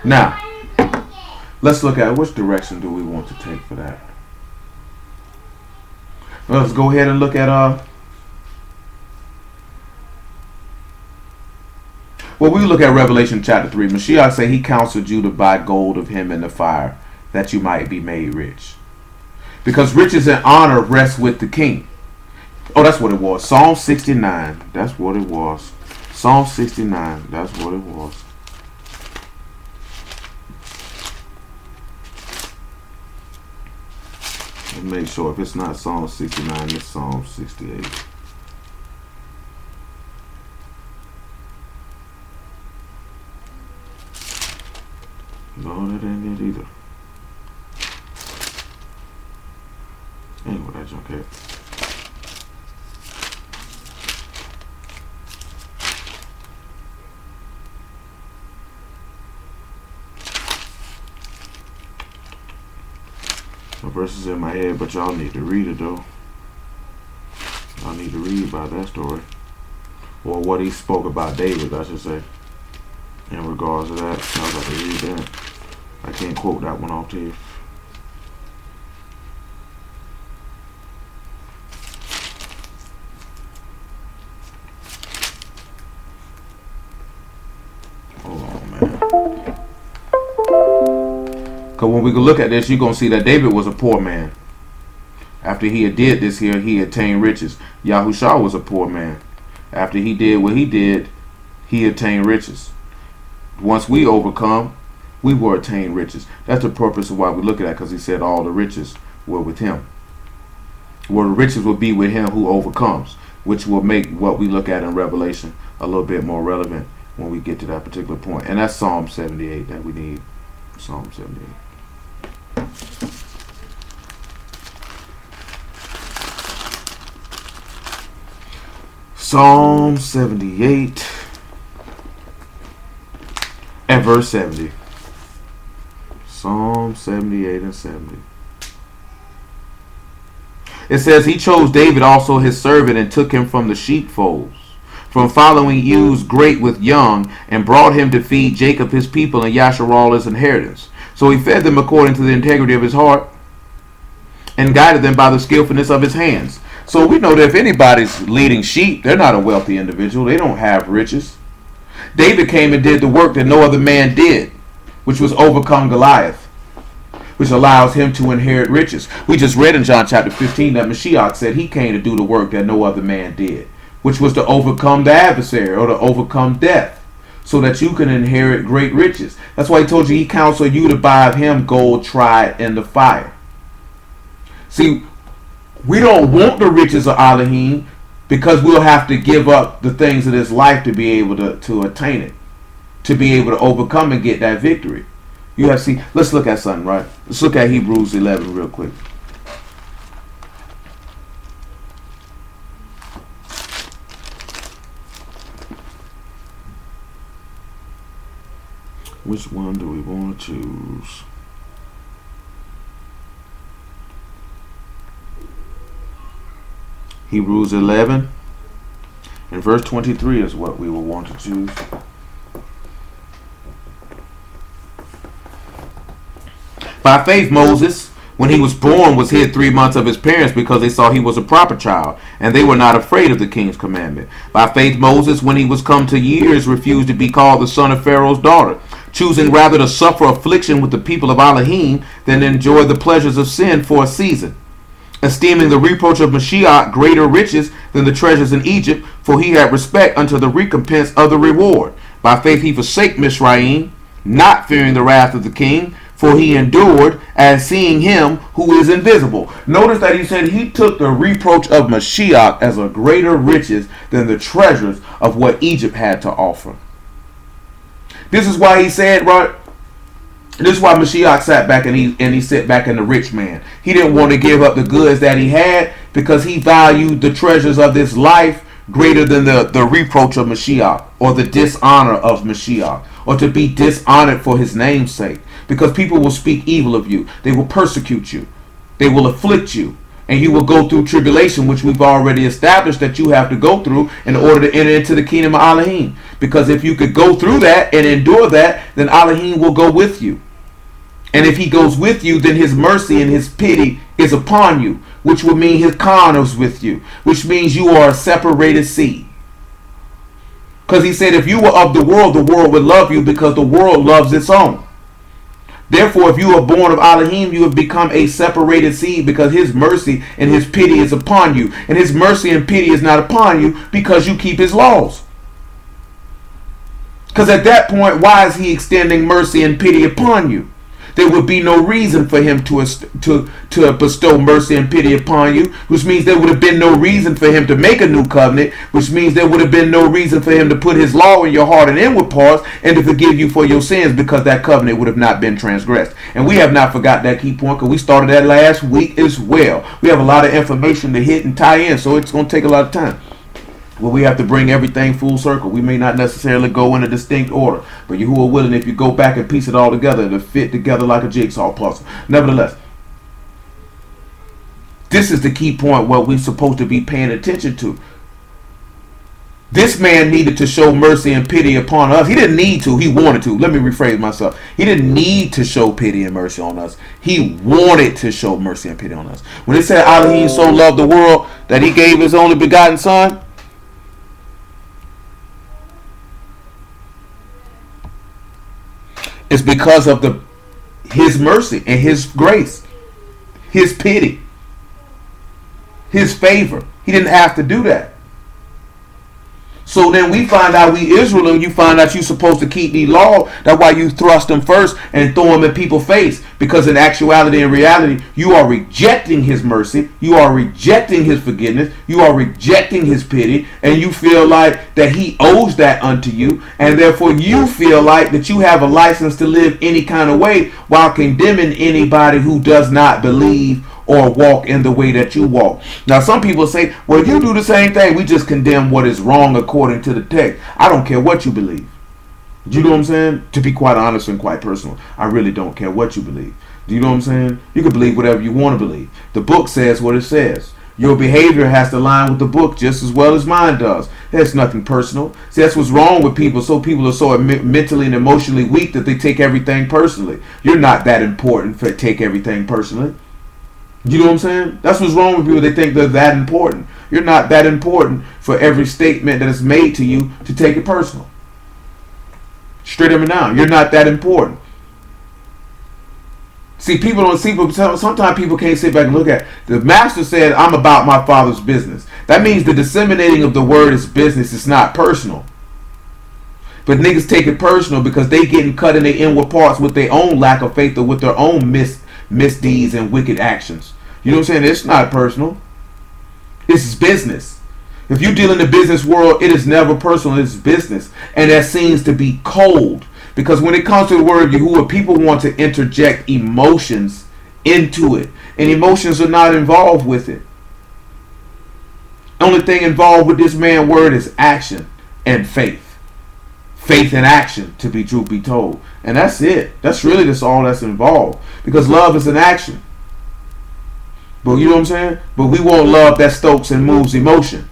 Now, let's look at which direction do we want to take for that. Well, let's go ahead and look at well, we look at Revelation chapter 3. Mashiach say he counseled you to buy gold of him in the fire, that you might be made rich. Because riches and honor rest with the king. Oh, that's what it was. Psalm 69. That's what it was. Psalm 69. That's what it was. Let's make sure if it's not Psalm 69, it's Psalm 68. No, that ain't it either. Ain't what that junk at. The verse is in my head, but y'all need to read it though. Y'all need to read about that story. Or what he spoke about David, I should say. In regards to that, y'all got to read that. I can't quote that one off to you. Hold on, man. Because when we can look at this, you're going to see that David was a poor man. After he had did this here, he attained riches. Yahushua was a poor man. After he did what he did, he attained riches. Once we overcome, we will attain riches. That's the purpose of why we look at that, because he said all the riches were with him. Well, the riches will be with him who overcomes, which will make what we look at in Revelation a little bit more relevant when we get to that particular point. And that's Psalm 78 that we need. Psalm 78. Psalm 78 and verse 70. Psalm 78 and 70. It says, he chose David also his servant and took him from the sheepfolds, from following ewes great with young, and brought him to feed Jacob his people and Yasharal his inheritance. So he fed them according to the integrity of his heart and guided them by the skillfulness of his hands. So we know that if anybody's leading sheep, they're not a wealthy individual. They don't have riches. David came and did the work that no other man did, which was overcome Goliath. which allows him to inherit riches. We just read in John chapter 15 that Mashiach said he came to do the work that no other man did, which was to overcome the adversary or to overcome death, so that you can inherit great riches. That's why he told you he counseled you to buy of him gold tried in the fire. See, we don't want the riches of Elohim because we'll have to give up the things of this life to be able to attain it, to be able to overcome and get that victory. You have see. Let's look at something, right? Let's look at Hebrews 11 real quick. Which one do we want to choose? Hebrews 11 and verse 23 is what we will want to choose. By faith, Moses, when he was born, was hid 3 months of his parents because they saw he was a proper child, and they were not afraid of the king's commandment. By faith, Moses, when he was come to years, refused to be called the son of Pharaoh's daughter, choosing rather to suffer affliction with the people of Elohim than to enjoy the pleasures of sin for a season, esteeming the reproach of Mashiach greater riches than the treasures in Egypt, for he had respect unto the recompense of the reward. By faith he forsake Mizraim, not fearing the wrath of the king, for he endured as seeing him who is invisible. Notice that he said he took the reproach of Mashiach as a greater riches than the treasures of what Egypt had to offer. This is why he said, right? This is why Mashiach sat back and he sat back in the rich man. He didn't want to give up the goods that he had because he valued the treasures of this life greater than the reproach of Mashiach or the dishonor of Mashiach, or to be dishonored for his name's sake. Because people will speak evil of you. They will persecute you. They will afflict you. And you will go through tribulation, which we've already established that you have to go through in order to enter into the kingdom of Elohim. Because if you could go through that and endure that, then Elohim will go with you. And if he goes with you, then his mercy and his pity is upon you, which would mean his Khan is with you, which means you are a separated seed. Because he said if you were of the world would love you because the world loves its own. Therefore, if you are born of Elohim, you have become a separated seed because his mercy and his pity is upon you. And his mercy and pity is not upon you because you keep his laws. Because at that point, why is he extending mercy and pity upon you? There would be no reason for him to bestow mercy and pity upon you, which means there would have been no reason for him to make a new covenant, which means there would have been no reason for him to put his law in your heart and inward parts and to forgive you for your sins, because that covenant would have not been transgressed. And we have not forgot that key point because we started that last week as well. We have a lot of information to hit and tie in, so it's going to take a lot of time. Well, we have to bring everything full circle. We may not necessarily go in a distinct order, but you who are willing, if you go back and piece it all together, it'll fit together like a jigsaw puzzle. Nevertheless, this is the key point what we're supposed to be paying attention to. This man needed to show mercy and pity upon us. He didn't need to. He wanted to. Let me rephrase myself. He didn't need to show pity and mercy on us. He wanted to show mercy and pity on us. When it said Elohim so loved the world that he gave his only begotten son, it's because of his mercy and his grace, his pity, his favor. He didn't have to do that. So then we find out, we Israel, and you find out you're supposed to keep these laws. That's why you thrust them first and throw them in people's face. Because in actuality and reality, you are rejecting his mercy. You are rejecting his forgiveness. You are rejecting his pity. And you feel like that he owes that unto you. And therefore you feel like that you have a license to live any kind of way while condemning anybody who does not believe or walk in the way that you walk. Now some people say, well, you do the same thing. We just condemn what is wrong according to the text. I don't care what you believe. Do you know what I'm saying? To be quite honest and quite personal, I really don't care what you believe. Do you know what I'm saying? You can believe whatever you want to believe. The book says what it says. Your behavior has to line with the book just as well as mine does. There's nothing personal. See, that's what's wrong with people. So people are so mentally and emotionally weak that they take everything personally. You're not that important to take everything personally. You know what I'm saying? That's what's wrong with people. They think they're that important. You're not that important for every statement that is made to you to take it personal. Straight up and down. You're not that important. See, people don't see, but sometimes people can't sit back and look at it. The master said, I'm about my Father's business. That means the disseminating of the word is business. It's not personal. But niggas take it personal because they getting cut in their inward parts with their own lack of faith or with their own misdeeds and wicked actions. You know what I'm saying? It's not personal. It's business. If you deal in the business world, it is never personal. It's business. And that seems to be cold. Because when it comes to the word Yahuwah, people want to interject emotions into it. And emotions are not involved with it. Only thing involved with this man's word is action and faith. Faith and action, to be truth be told. And that's it. That's all that's involved. Because love is an action. But you know what I'm saying? But we want love that stokes and moves emotion.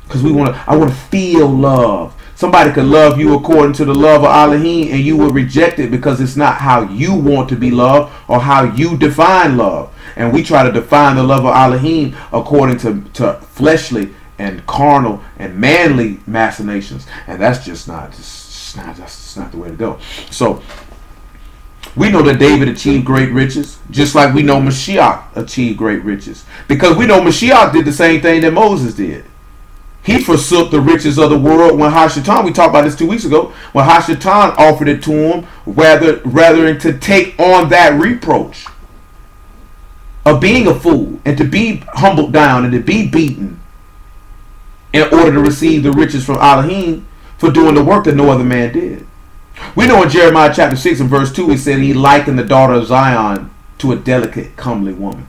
Because I want to feel love. Somebody could love you according to the love of Elohim, and you will reject it because it's not how you want to be loved or how you define love. And we try to define the love of Elohim according to fleshly and carnal and manly machinations, and that's just not the way to go. So we know that David achieved great riches, just like we know Mashiach achieved great riches, because we know Mashiach did the same thing that Moses did. He forsook the riches of the world when Hashatan, we talked about this 2 weeks ago, when Hashatan offered it to him, rather than to take on that reproach of being a fool and to be humbled down and to be beaten in order to receive the riches from Elohim for doing the work that no other man did. We know in Jeremiah chapter 6 and verse 2, it said he likened the daughter of Zion to a delicate, comely woman.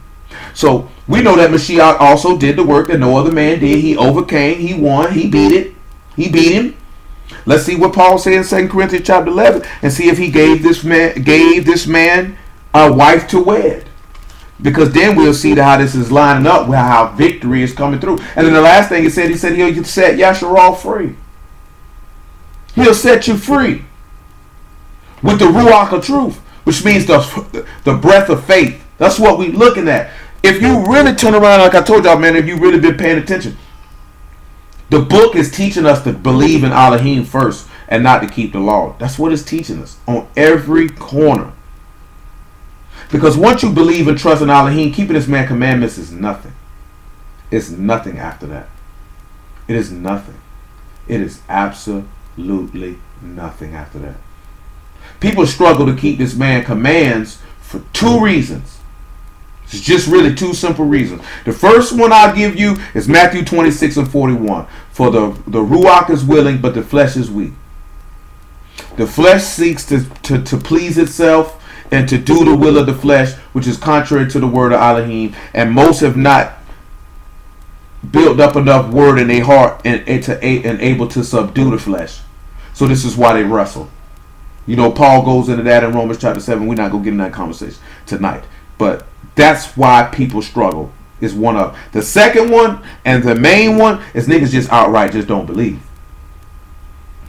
So we know that Mashiach also did the work that no other man did. He overcame, he won, he beat it. He beat him. Let's see what Paul said in 2 Corinthians chapter 11 and see if he gave this man a wife to wed. Because then we'll see how this is lining up with how victory is coming through. And then the last thing he said he'll set Yasharal free. He'll set you free with the Ruach of truth, which means the breath of faith. That's what we're looking at. If you really turn around, like I told y'all, man, if you really been paying attention, the book is teaching us to believe in Elohim first and not to keep the law. That's what it's teaching us on every corner. Because once you believe and trust in Elohim, keeping this man's commandments is nothing. It's nothing after that. It is nothing. It is absolutely nothing after that. People struggle to keep this man's commands for 2 reasons. It's just really 2 simple reasons. The first one I'll give you is Matthew 26 and 41. For the Ruach is willing, but the flesh is weak. The flesh seeks to please itself and to do the will of the flesh, which is contrary to the word of Elohim. And most have not built up enough word in their heart and able to subdue the flesh. So this is why they wrestle. You know, Paul goes into that in Romans chapter 7. We're not going to get in that conversation tonight. But that's why people struggle. Is one of the second one, and the main one is niggas just outright just don't believe.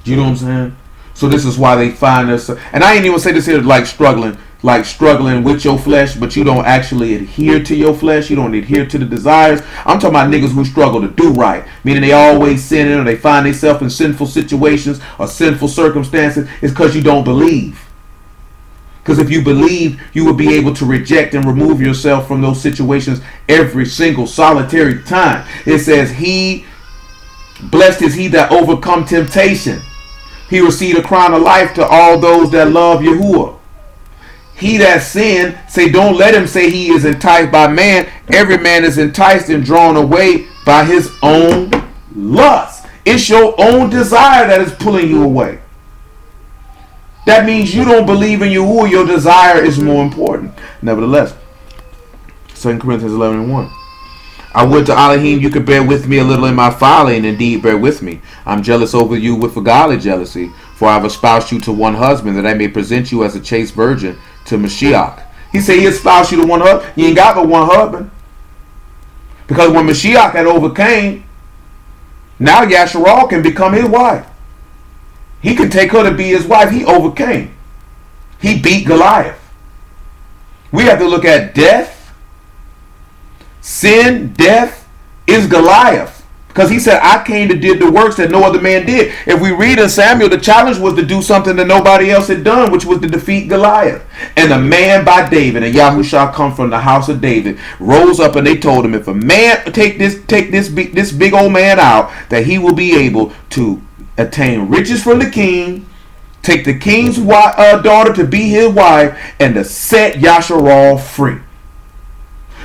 You know what I'm saying? So this is why they find us. And I ain't even say this here like struggling with your flesh, but you don't actually adhere to your flesh. You don't adhere to the desires. I'm talking about niggas who struggle to do right, meaning they always sinning or they find themselves in sinful situations or sinful circumstances. It's because you don't believe. Because if you believe, you will be able to reject and remove yourself from those situations every single solitary time. It says, blessed is he that overcome temptation. He received a crown of life to all those that love Yahuwah. He that sinned, don't let him say he is enticed by man. Every man is enticed and drawn away by his own lust. It's your own desire that is pulling you away. That means you don't believe in Yahuwah. Your desire is more important. Nevertheless, 2 Corinthians 11 and 1. I would to Elohim you could bear with me a little in my folly, and indeed bear with me. I'm jealous over you with a godly jealousy, for I have espoused you to one husband, that I may present you as a chaste virgin to Mashiach. He said he espoused you to one husband. You ain't got but one husband. Because when Mashiach had overcame, now Yasharal can become his wife. He can take her to be his wife. He overcame. He beat Goliath. We have to look at death. Sin, death is Goliath. Because he said, I came to do the works that no other man did. If we read in Samuel, the challenge was to do something that nobody else had done, which was to defeat Goliath. And a man by David, and Yahushua come from the house of David, rose up and they told him, if a man take this big old man out, that he will be able to attain riches from the king, take the king's daughter to be his wife, and to set Yasharal free.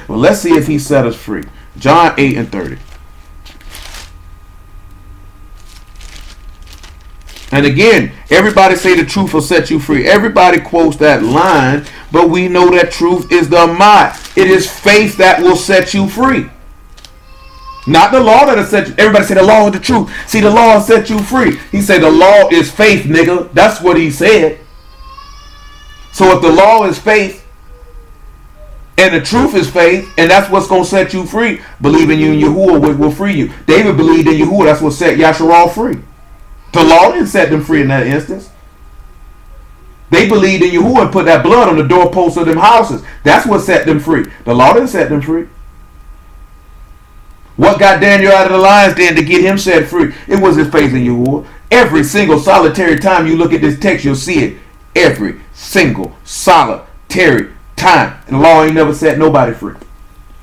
Well, let's see if he set us free. John 8:30. And again, everybody say the truth will set you free. Everybody quotes that line, but we know that truth is the Ma'at. It is faith that will set you free. Not the law that will set you. Everybody say the law is the truth. See, the law will set you free. He said the law is faith, nigga. That's what he said. So if the law is faith, and the truth is faith, and that's what's going to set you free, believing you in Yahuwah, which will free you. David believed in Yahuwah. That's what set Yasharal free. The law didn't set them free in that instance. They believed in Yahuwah and put that blood on the doorposts of them houses. That's what set them free. The law didn't set them free. What got Daniel out of the lions then to get him set free? It was his faith in Yahuwah. Every single solitary time you look at this text, you'll see it. Every single solitary time. And the law ain't never set nobody free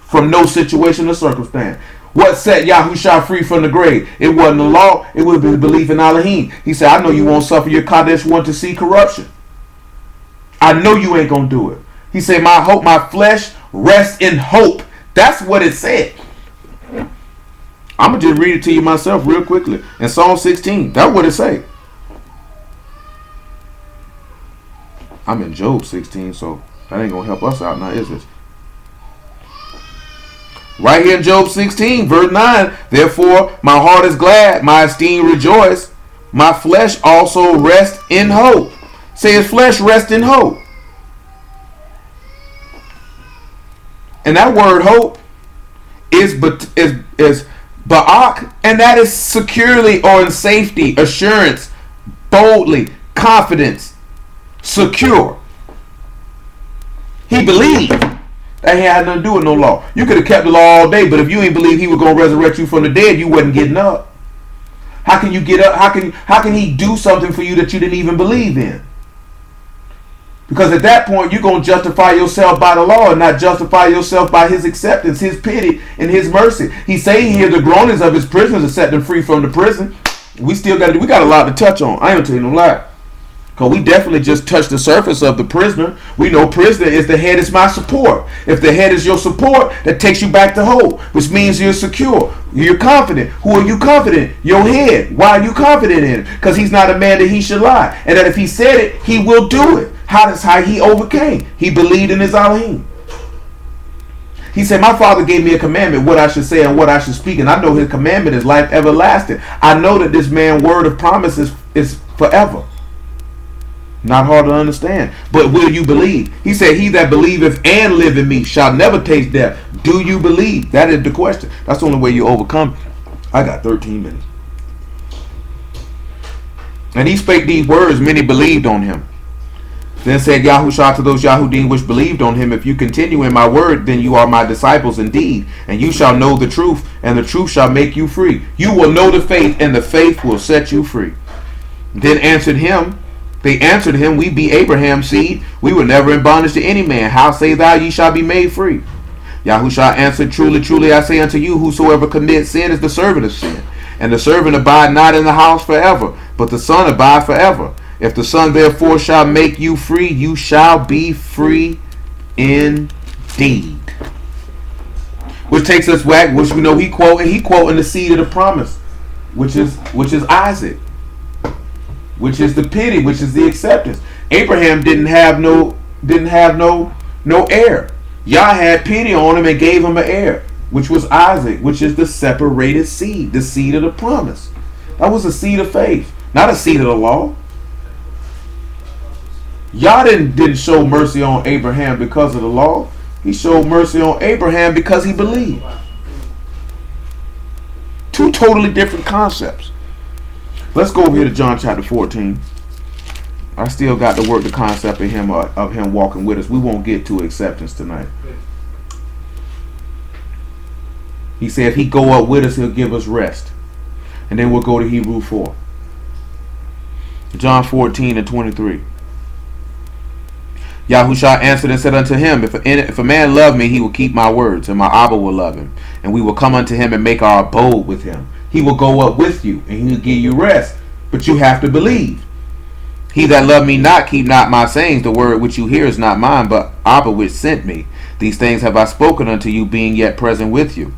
from no situation or circumstance. What set Yahushua free from the grave? It wasn't the law. It was his belief in Elohim. He said, I know you won't suffer your Kadesh one to see corruption. I know you ain't going to do it. He said, my hope, my flesh rests in hope. That's what it said. I'm going to just read it to you myself real quickly. In Psalm 16, that's what it say. I'm in Job 16, so that ain't going to help us out now, is it? Right here in Job 16, verse 9, therefore my heart is glad, my esteem rejoice, my flesh also rests in hope. Say his flesh rests in hope. And that word hope is ba'ak, and that is securely or in safety, assurance, boldly, confidence, secure. He believed. That had nothing to do with no law. You could have kept the law all day, but if you ain't believe he was going to resurrect you from the dead, you wasn't getting up. How can you get up? How can he do something for you that you didn't even believe in? Because at that point, you're going to justify yourself by the law and not justify yourself by his acceptance, his pity, and his mercy. He's saying here the groanings of his prisoners to set them free from the prison. We got a lot to touch on. I ain't telling you no lie. Because we definitely just touched the surface of the prisoner. We know prisoner is the head is my support. If the head is your support, that takes you back to hope, which means you're secure. You're confident. Who are you confident? Your head. Why are you confident in it? Because he's not a man that he should lie. And that if he said it, he will do it. That's how he overcame. He believed in his Elohim. He said, my father gave me a commandment, what I should say and what I should speak. And I know his commandment is life everlasting. I know that this man's word of promise is forever. Not hard to understand. But will you believe? He said, he that believeth and live in me shall never taste death. Do you believe? That is the question. That's the only way you overcome. I got 13 minutes. And he spake these words, many believed on him. Then said Yahushua to those Yahudim which believed on him, if you continue in my word, then you are my disciples indeed. And you shall know the truth, and the truth shall make you free. You will know the faith, and the faith will set you free. Then they answered him, we be Abraham's seed. We were never in bondage to any man. How say thou, ye shall be made free? Yahushua answered, truly, truly, I say unto you, whosoever commits sin is the servant of sin. And the servant abide not in the house forever, but the Son abide forever. If the Son therefore shall make you free, you shall be free indeed. Which takes us back, which we know he quoting the seed of the promise, which is Isaac. Which is the pity, which is the acceptance. Abraham didn't have no heir. Yah had pity on him and gave him an heir, which was Isaac, which is the separated seed, the seed of the promise. That was a seed of faith, not a seed of the law. Yah didn't show mercy on Abraham because of the law. He showed mercy on Abraham because he believed. Two totally different concepts. Let's go over here to John chapter 14. I still got to work the concept of him walking with us. We won't get to acceptance tonight. He said if he go up with us, he'll give us rest. And then we'll go to Hebrews 4. John 14:23. Yahushua answered and said unto him, if a man love me, he will keep my words, and my Abba will love him. And we will come unto him and make our abode with him. He will go up with you, and he will give you rest. But you have to believe. He that love me not, keep not my sayings. The word which you hear is not mine, but Abba which sent me. These things have I spoken unto you, being yet present with you.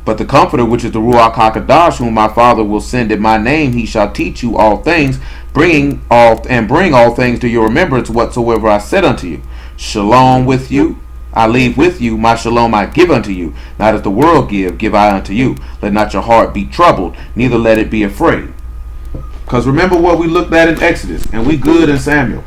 But the Comforter, which is the Ruach HaKodesh, whom my Father will send in my name, he shall teach you all things, bring all things to your remembrance whatsoever I said unto you. Shalom with you, I leave with you, my shalom I give unto you. Not as the world give I unto you. Let not your heart be troubled, neither let it be afraid. Because remember what we looked at in Exodus, and we good in Samuel.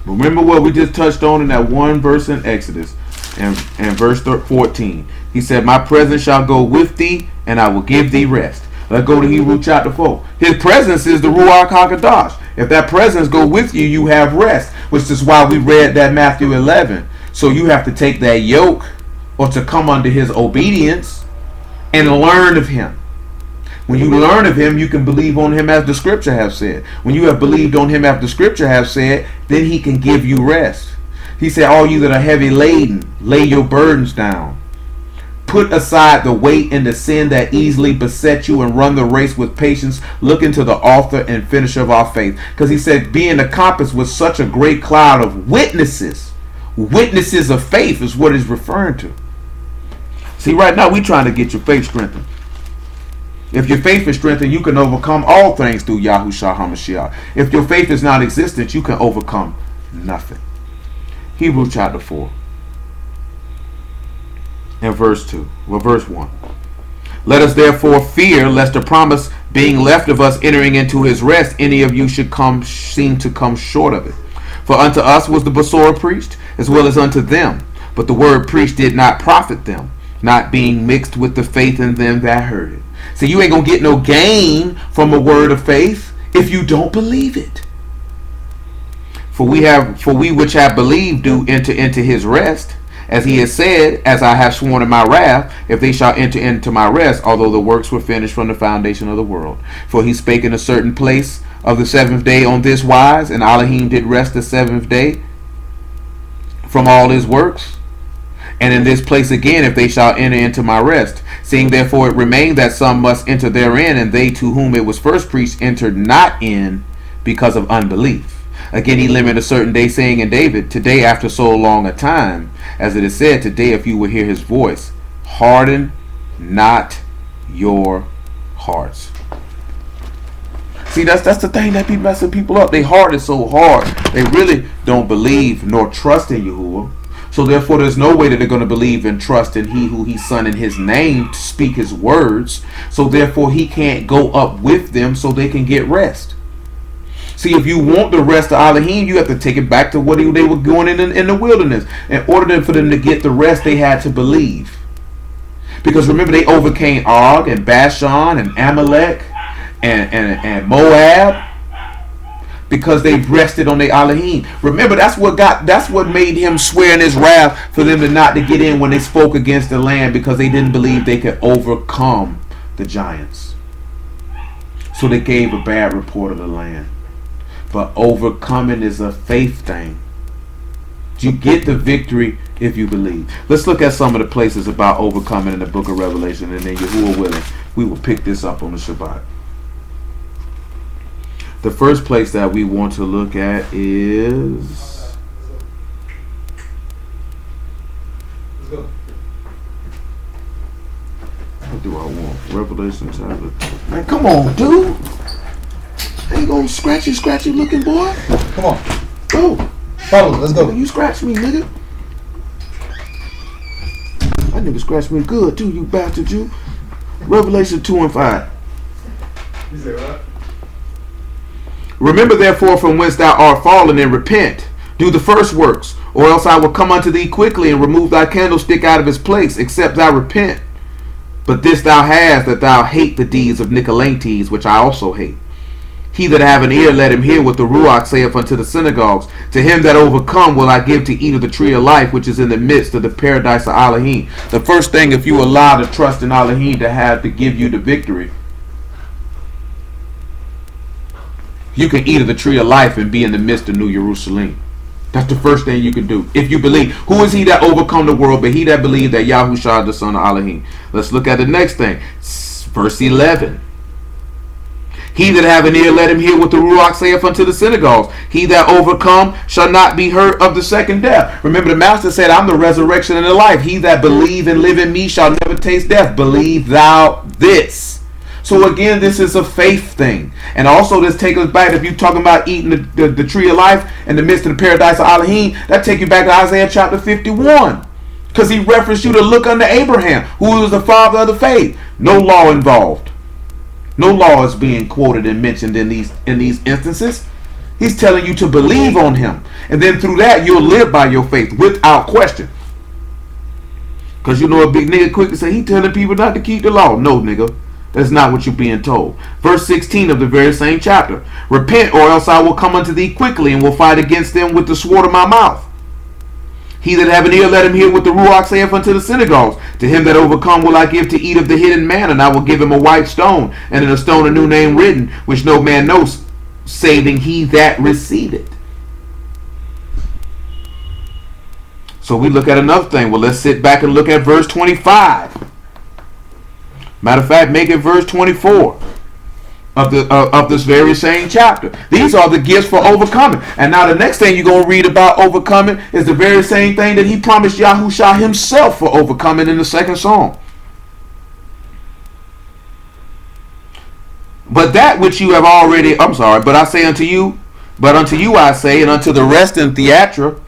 Remember what we just touched on in that one verse in Exodus, and verse 14. He said, my presence shall go with thee, and I will give thee rest. Let's go to Hebrews chapter 4. His presence is the Ruach HaKodesh. If that presence go with you, you have rest, which is why we read that Matthew 11. So you have to take that yoke, or to come under his obedience, and learn of him. When you learn of him, you can believe on him as the scripture have said. When you have believed on him as the scripture have said, then he can give you rest. He said, all you that are heavy laden, lay your burdens down. Put aside the weight and the sin that easily beset you, and run the race with patience, looking to the author and finisher of our faith. Because he said, being encompassed with such a great cloud of witnesses. Witnesses of faith is what he's referring to. See, right now we're trying to get your faith strengthened. If your faith is strengthened, you can overcome all things through Yahushua HaMashiach. If your faith is not existent, you can overcome nothing. Hebrews chapter 4 and verse 1. Let us therefore fear, lest the promise being left of us entering into his rest, any of you should seem to come short of it. For unto us was the Besorah preached, as well as unto them. But the word preached did not profit them, not being mixed with the faith in them that heard it. So you ain't gonna get no gain from a word of faith if you don't believe it. For we which have believed do enter into his rest, as he has said, as I have sworn in my wrath, if they shall enter into my rest, although the works were finished from the foundation of the world. For he spake in a certain place of the seventh day on this wise, and Elohim did rest the seventh day from all his works. And in this place again, if they shall enter into my rest, seeing therefore it remained that some must enter therein, and they to whom it was first preached entered not in because of unbelief. Again he limited a certain day, saying in David, today after so long a time, as it is said, today if you will hear his voice, harden not your hearts. See, that's the thing that be messing people up. They heart is so hard. They really don't believe nor trust in Yahuwah. So therefore there's no way that they're going to believe and trust in he who he sent in his name to speak his words. So therefore he can't go up with them so they can get rest. See, if you want the rest of Elohim, you have to take it back to what they were going in the wilderness. In order for them to get the rest, they had to believe. Because remember, they overcame Og and Bashan and Amalek and Moab, because they rested on the Elohim. Remember, that's what made him swear in his wrath for them not to get in when they spoke against the land, because they didn't believe they could overcome the giants. So they gave a bad report of the land. But overcoming is a faith thing. You get the victory if you believe. Let's look at some of the places about overcoming in the book of Revelation, and then Yahuwah willing, we will pick this up on the Shabbat. The first place that we want to look at is... Let's go. What do I want? Revelation chapter... Man, come on, dude. Ain't gonna scratchy looking boy. Come on. Go. Follow, let's go. You scratch me, nigga. That nigga scratched me good too, you bastard, you. Revelation 2 and 5. You say what? Remember therefore from whence thou art fallen, and repent. Do the first works, or else I will come unto thee quickly and remove thy candlestick out of his place, except thou repent. But this thou hast, that thou hate the deeds of Nicolaitans, which I also hate. He that have an ear, let him hear what the Ruach saith unto the synagogues. To him that overcome will I give to eat of the tree of life, which is in the midst of the paradise of Elohim. The first thing, if you allow to trust in Elohim to give you the victory, you can eat of the tree of life and be in the midst of New Jerusalem. That's the first thing you can do. If you believe. Who is he that overcome the world? But he that believed that Yahushua is the son of Elohim. Let's look at the next thing. Verse 11. He that have an ear, let him hear what the Ruach saith unto the synagogues. He that overcome shall not be hurt of the second death. Remember, the Master said, I'm the resurrection and the life. He that believe and live in me shall never taste death. Believe thou this. So again, this is a faith thing. And also this takes us back, if you're talking about eating the tree of life in the midst of the paradise of Elohim, that take you back to Isaiah chapter 51. Because he referenced you to look unto Abraham, who was the father of the faith. No law involved. No law is being quoted and mentioned in these instances. He's telling you to believe on him. And then through that, you'll live by your faith without question. Because you know a big nigga quick to say, he telling people not to keep the law. No, nigga. That's not what you're being told. Verse 16 of the very same chapter. Repent, or else I will come unto thee quickly, and will fight against them with the sword of my mouth. He that have an ear, let him hear what the Ruach saith unto the synagogues. To him that overcome will I give to eat of the hidden manna, and I will give him a white stone, and in a stone a new name written, which no man knows, saving he that received it. So we look at another thing. Well, let's sit back and look at verse 25. Matter of fact, make it verse 24 of this very same chapter. These are the gifts for overcoming. And now the next thing you're going to read about overcoming is the very same thing that he promised Yahushua himself for overcoming in the second psalm. But that which you have already, but I say unto you, but unto you I say, and unto the rest in Theatra,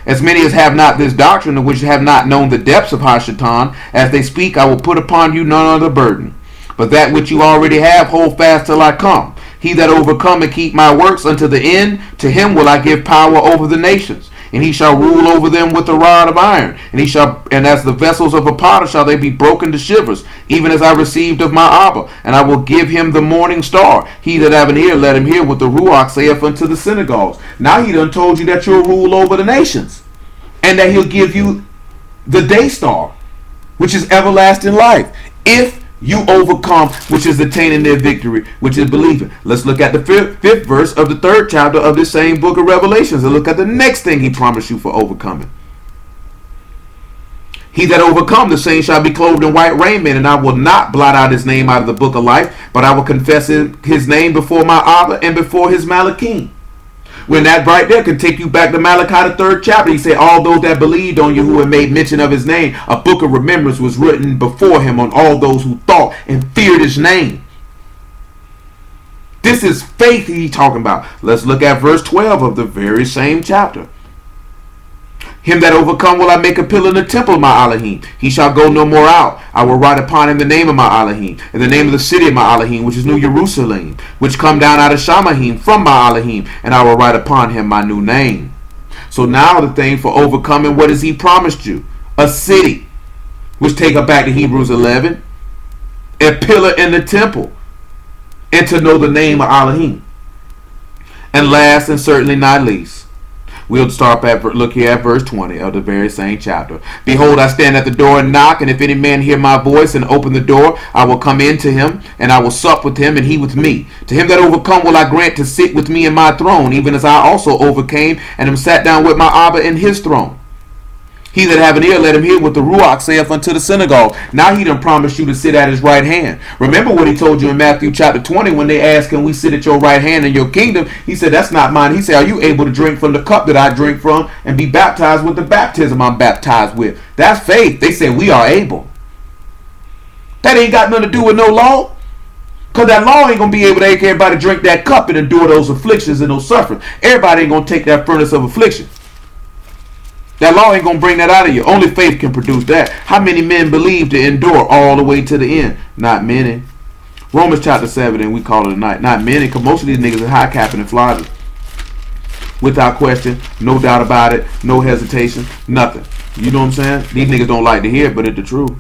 as many as have not this doctrine, and which have not known the depths of Hashatan, as they speak, I will put upon you none other burden. But that which you already have, hold fast till I come. He that overcome and keep my works unto the end, to him will I give power over the nations. And he shall rule over them with a rod of iron. And as the vessels of a potter shall they be broken to shivers, even as I received of my Abba. And I will give him the morning star. He that have an ear, let him hear what the Ruach saith unto the synagogues. Now he done told you that you'll rule over the nations. And that he'll give you the day star, which is everlasting life. If you overcome, which is attaining their victory, which is believing. Let's look at the fifth verse of the third chapter of this same book of Revelations and look at the next thing he promised you for overcoming. He that overcome, the same shall be clothed in white raiment, and I will not blot out his name out of the book of life, but I will confess his name before my Abba and before his Malachim. When that right there can take you back to Malachi, the third chapter. He said, all those that believed on you, who had made mention of his name, a book of remembrance was written before him on all those who thought and feared his name. This is faith he's talking about. Let's look at verse 12 of the very same chapter. Him that overcome will I make a pillar in the temple of my Elohim. He shall go no more out. I will write upon him the name of my Elohim, and the name of the city of my Elohim, which is New Jerusalem, which come down out of Shamahim from my Elohim, and I will write upon him my new name. So now the thing for overcoming, what has he promised you? A city, which take us back to Hebrews 11, a pillar in the temple, and to know the name of Elohim. And last and certainly not least, we'll start look here at verse 20 of the very same chapter. Behold, I stand at the door and knock, and if any man hear my voice and open the door, I will come in to him, and I will sup with him, and he with me. To him that overcome will I grant to sit with me in my throne, even as I also overcame, and am sat down with my Abba in his throne. He that have an ear, let him hear what the Ruach saith unto the synagogue. Now he done promised you to sit at his right hand. Remember what he told you in Matthew chapter 20 when they asked, can we sit at your right hand in your kingdom? He said, that's not mine. He said, are you able to drink from the cup that I drink from and be baptized with the baptism I'm baptized with? That's faith. They said, we are able. That ain't got nothing to do with no law. Because that law ain't going to be able to make everybody drink that cup and endure those afflictions and those sufferings. Everybody ain't going to take that furnace of affliction. That law ain't going to bring that out of you. Only faith can produce that. How many men believe to endure all the way to the end? Not many. Romans chapter 7, and we call it a night. Not many, because most of these niggas are high capping and flogging. Without question, no doubt about it, no hesitation, nothing. You know what I'm saying? These niggas don't like to hear it, but it's the truth.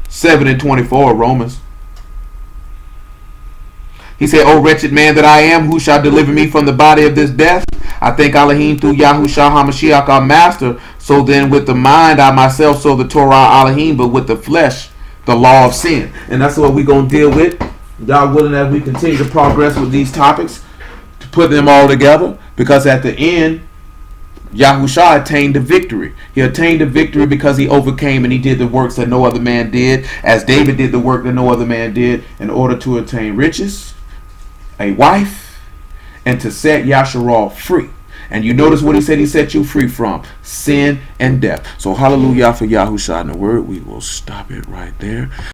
7 and 24, Romans. He said, "O wretched man that I am, who shall deliver me from the body of this death? I thank Elohim through Yahushua HaMashiach our master. So then with the mind I myself saw the Torah Elohim, but with the flesh the law of sin." And that's what we're going to deal with. God willing, as we continue to progress with these topics, to put them all together. Because at the end, Yahushua attained the victory. He attained the victory because he overcame and he did the works that no other man did, as David did the work that no other man did, in order to attain riches, a wife, and to set Yasharal free. And you notice what he said he set you free from: sin and death. So hallelujah for Yahushua in the word. We will stop it right there.